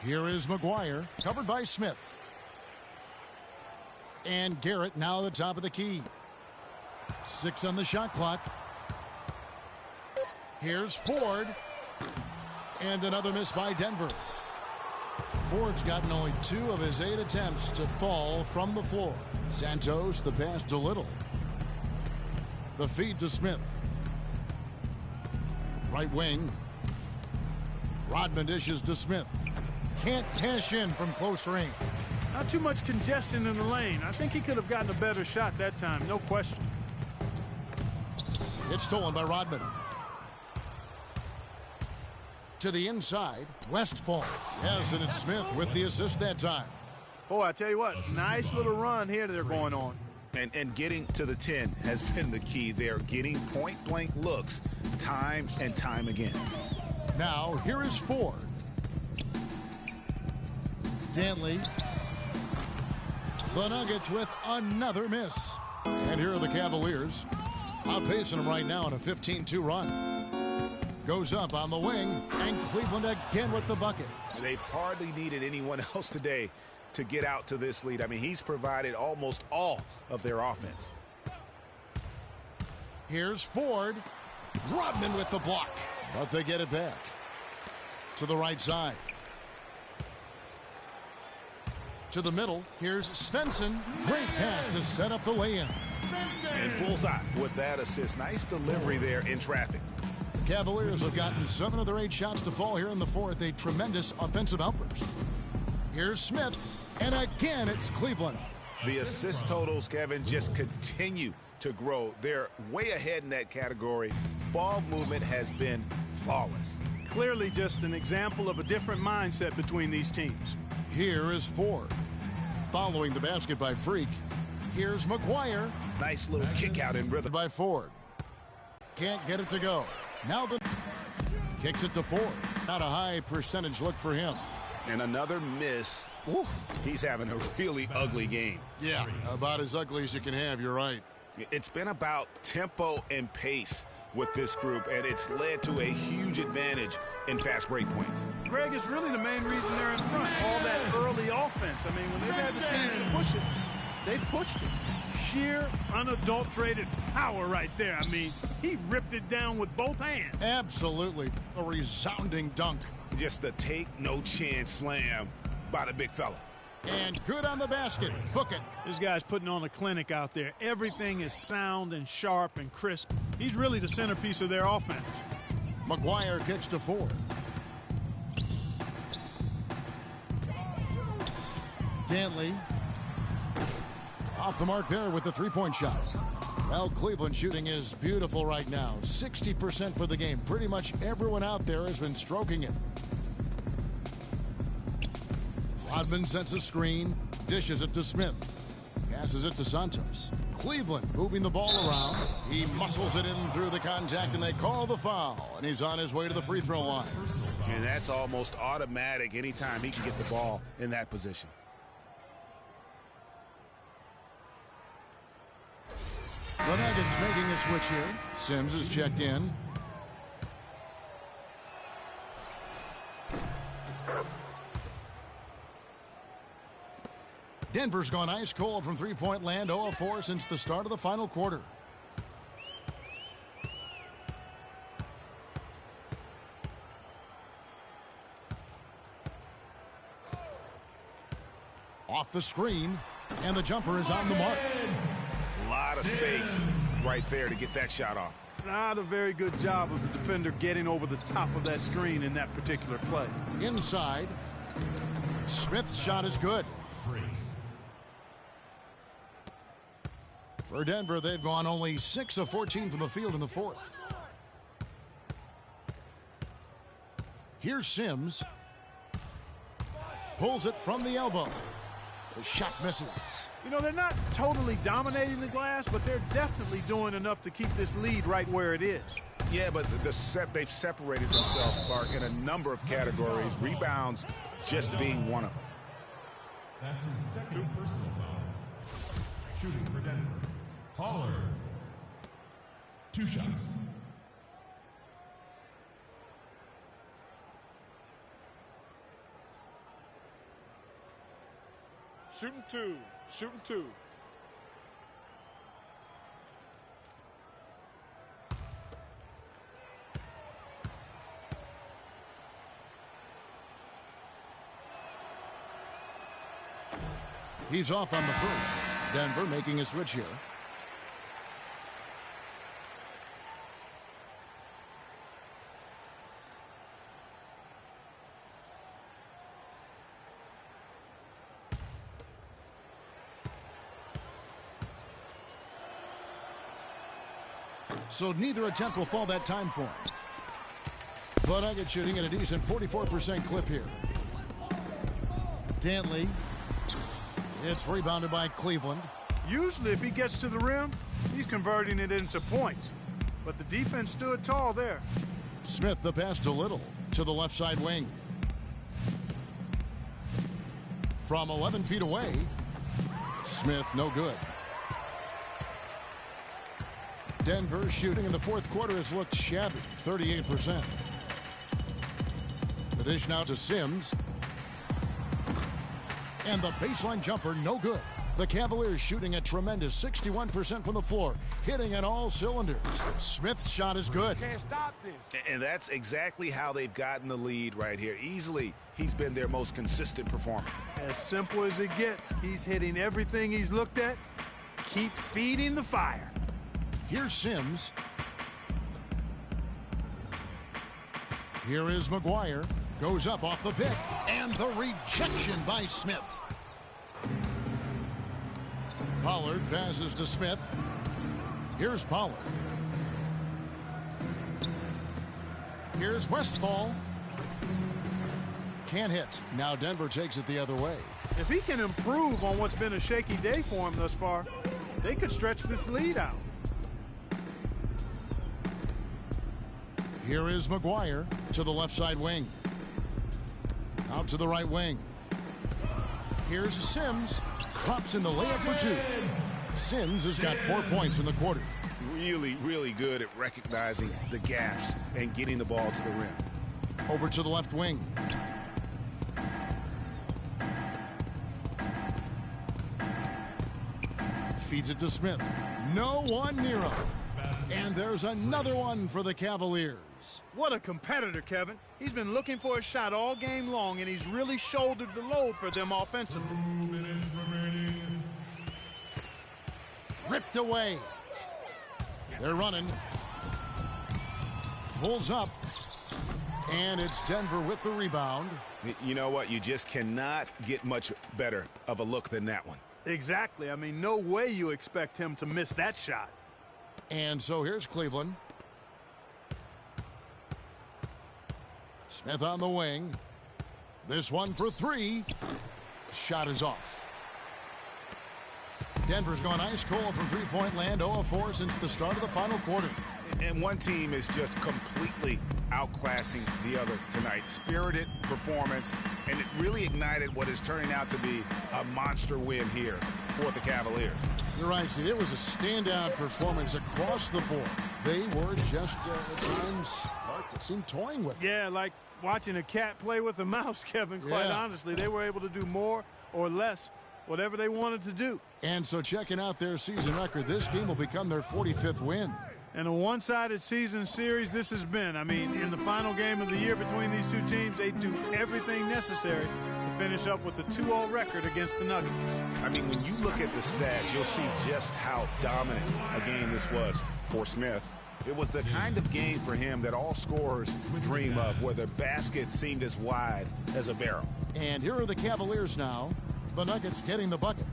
Here is McGuire, covered by Smith. And Garrett now at the top of the key. 6 on the shot clock. Here's Ford. And another miss by Denver. Ford's gotten only 2 of his 8 attempts to fall from the floor. Santos, the pass to Little. The feed to Smith. Right wing. Rodman dishes to Smith. Can't cash in from close range. Not too much congestion in the lane. I think he could have gotten a better shot that time, no question. It's stolen by Rodman. To the inside, Westfall. Yes, and it's Smith with the assist that time. Boy, I tell you what, nice little run here they're going on. And getting to the 10 has been the key. They're getting point-blank looks time and time again. Now, here is Ford. Danley. The Nuggets with another miss. And here are the Cavaliers, outpacing them right now in a 15-2 run. goes up on the wing, and Cleveland again with the bucket. They've hardly needed anyone else today to get out to this lead. I mean, he's provided almost all of their offense. Here's Ford. Rodman with the block, but they get it back to the right side. To the middle, here's Svensson. Great pass to set up the lay-in. And bullseye with that assist. Nice delivery there in traffic. Cavaliers have gotten 7 of their 8 shots to fall here in the fourth. A tremendous offensive outburst. Here's Smith, and again it's Cleveland. The assist totals, Kevin, just continue to grow. They're way ahead in that category. Ball movement has been flawless. Clearly just an example of a different mindset between these teams. Here is Ford. Following the basket by Freak. Here's McGuire. Nice little kick out in rhythm by Ford. Can't get it to go. Now the kicks it to Ford. Not a high percentage look for him. And another miss. Ooh, he's having a really ugly game. Yeah, about as ugly as you can have, you're right. It's been about tempo and pace with this group, and it's led to a huge advantage in fast break points. Greg, it's really the main reason they're in front. All that early offense. I mean, when they've had the chance to push it, they've pushed it. Sheer, unadulterated power right there. I mean, he ripped it down with both hands. Absolutely. A resounding dunk. Just a take-no-chance slam by the big fella. And good on the basket. Book it. This guy's putting on a clinic out there. Everything is sound and sharp and crisp. He's really the centerpiece of their offense. McGuire kicks to Ford. Dantley off the mark there with the three-point shot. Well, Cleveland shooting is beautiful right now. 60% for the game. Pretty much everyone out there has been stroking it. Rodman sets a screen, dishes it to Smith. Passes it to Santos. Cleveland moving the ball around. He muscles it in through the contact, and they call the foul. And he's on his way to the free throw line. And that's almost automatic anytime he can get the ball in that position. The Nuggets making a switch here. Sims is checked in. Denver's gone ice cold from three-point land, 0 of 4 since the start of the final quarter. Off the screen, and the jumper is on the mark. A lot of space right there to get that shot off. Not a very good job of the defender getting over the top of that screen in that particular play. Inside, Smith's shot is good. For Denver, they've gone only 6 of 14 from the field in the fourth. Here's Sims. Pulls it from the elbow. The shot misses. You know, they're not totally dominating the glass, but they're definitely doing enough to keep this lead right where it is. Yeah, but they've separated themselves, Clark, in a number of categories. Rebounds just being one of them. That's his second personal foul. Shooting for Denver. Holler. 2 shots. Shooting 2. Shooting 2. He's off on the first. Denver making a switch here. So neither attempt will fall that time for him. But Nuggets shooting at a decent 44% clip here. Dantley. It's rebounded by Cleveland. Usually if he gets to the rim, he's converting it into points. But the defense stood tall there. Smith the pass to Little to the left side wing. From 11 feet away, Smith no good. Denver shooting in the fourth quarter has looked shabby, 38%. The dish now to Sims. And the baseline jumper, no good. The Cavaliers shooting a tremendous 61% from the floor, hitting on all cylinders. Smith's shot is good. Can't stop this. And that's exactly how they've gotten the lead right here. Easily, he's been their most consistent performer. As simple as it gets. He's hitting everything he's looked at. Keep feeding the fire. Here's Sims. Here is McGuire. Goes up off the pick. And the rejection by Smith. Pollard passes to Smith. Here's Pollard. Here's Westphal. Can't hit. Now Denver takes it the other way. If he can improve on what's been a shaky day for him thus far, they could stretch this lead out. Here is McGuire to the left side wing. Out to the right wing. Here's Sims. Drops in the layup for two. Sims has got 4 points in the quarter. Really, really good at recognizing the gaps and getting the ball to the rim. Over to the left wing. Feeds it to Smith. No one near him. And there's another one for the Cavaliers. What a competitor, Kevin. He's been looking for a shot all game long, and he's really shouldered the load for them offensively. 2 minutes remaining. Ripped away. They're running. Pulls up. And it's Denver with the rebound. You know what? You just cannot get much better of a look than that one. Exactly. I mean, no way you expect him to miss that shot. And so here's Cleveland. Smith on the wing. This one for three. Shot is off. Denver's gone ice cold from three-point land, 0 of 4 since the start of the final quarter. And one team is just completely outclassing the other tonight. Spirited performance, and it really ignited what is turning out to be a monster win here for the Cavaliers. You're right, Steve. It was a standout performance across the board. They were just, at times, Clark, it seemed toying with it. Yeah, like watching a cat play with a mouse, Kevin, quite honestly. They were able to do more or less, whatever they wanted to do. And so checking out their season record, this game will become their 45th win. And a one-sided season series this has been. I mean, in the final game of the year between these two teams, they do everything necessary to finish up with a 2-0 record against the Nuggets. I mean, when you look at the stats, you'll see just how dominant a game this was for Smith. It was the kind of game for him that all scorers dream of, where the basket seemed as wide as a barrel. And here are the Cavaliers now. The Nuggets getting the bucket.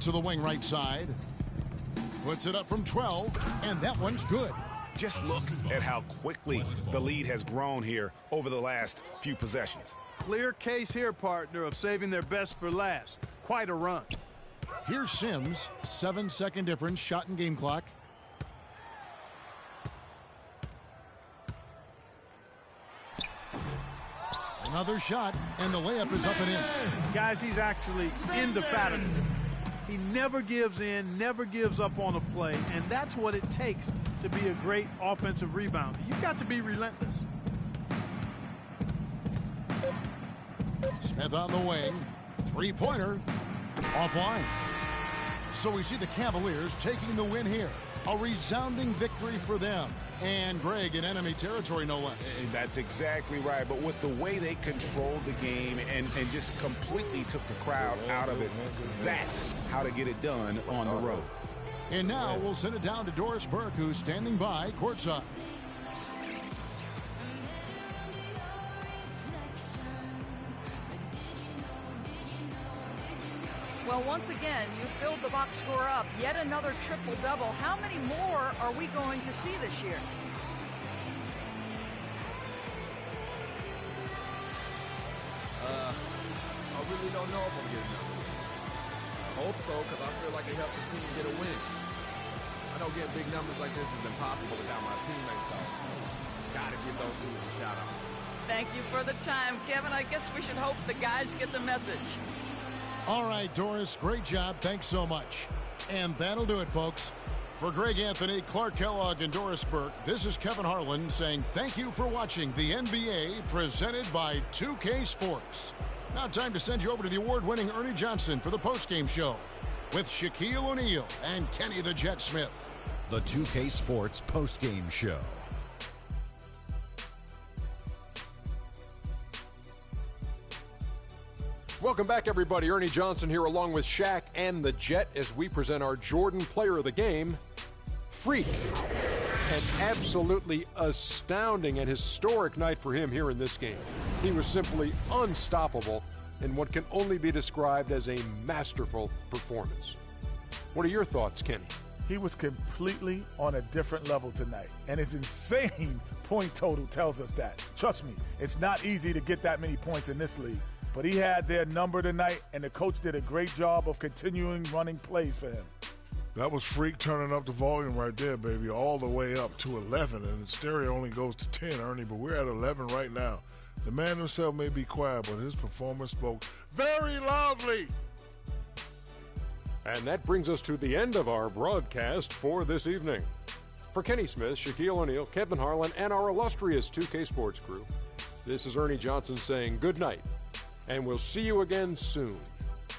To the wing right side. Puts it up from 12, and that one's good. Just look at how quickly the lead has grown here over the last few possessions. Clear case here, partner, of saving their best for last. Quite a run. Here's Sims. 7-second difference, shot and game clock. Another shot, and the layup is up and in. Guys, he's actually indefatigable. He never gives in, never gives up on a play, and that's what it takes to be a great offensive rebounder. You've got to be relentless. Smith on the wing. Three-pointer. Offline. So we see the Cavaliers taking the win here. A resounding victory for them. And Greg in enemy territory, no less. And that's exactly right. But with the way they controlled the game and just completely took the crowd out of it, that's how to get it done on the road. And now we'll send it down to Doris Burke, who's standing by courtside. Well, once again, you filled the box score up. Yet another triple-double. How many more are we going to see this year? I really don't know if I'm getting another. I hope so, because I feel like it helped the team get a win. I know getting big numbers like this is impossible without my teammates, though. So, gotta give those two a shout out. Thank you for the time, Kevin. I guess we should hope the guys get the message. All right, Doris, great job. Thanks so much. And that'll do it, folks. For Greg Anthony, Clark Kellogg, and Doris Burke, this is Kevin Harlan saying thank you for watching the NBA presented by 2K Sports. Now time to send you over to the award-winning Ernie Johnson for the postgame show with Shaquille O'Neal and Kenny the Jet Smith. The 2K Sports postgame show. Welcome back, everybody. Ernie Johnson here along with Shaq and the Jet as we present our Jordan Player of the Game, Freak. An absolutely astounding and historic night for him here in this game. He was simply unstoppable in what can only be described as a masterful performance. What are your thoughts, Kenny? He was completely on a different level tonight, and his insane point total tells us that. Trust me, it's not easy to get that many points in this league, but he had their number tonight, and the coach did a great job of continuing running plays for him. That was Freak turning up the volume right there, baby, all the way up to 11, and the stereo only goes to 10, Ernie, but we're at 11 right now. The man himself may be quiet, but his performance spoke very loudly. And that brings us to the end of our broadcast for this evening. For Kenny Smith, Shaquille O'Neal, Kevin Harlan, and our illustrious 2K Sports crew, this is Ernie Johnson saying good night, and we'll see you again soon,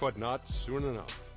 but not soon enough.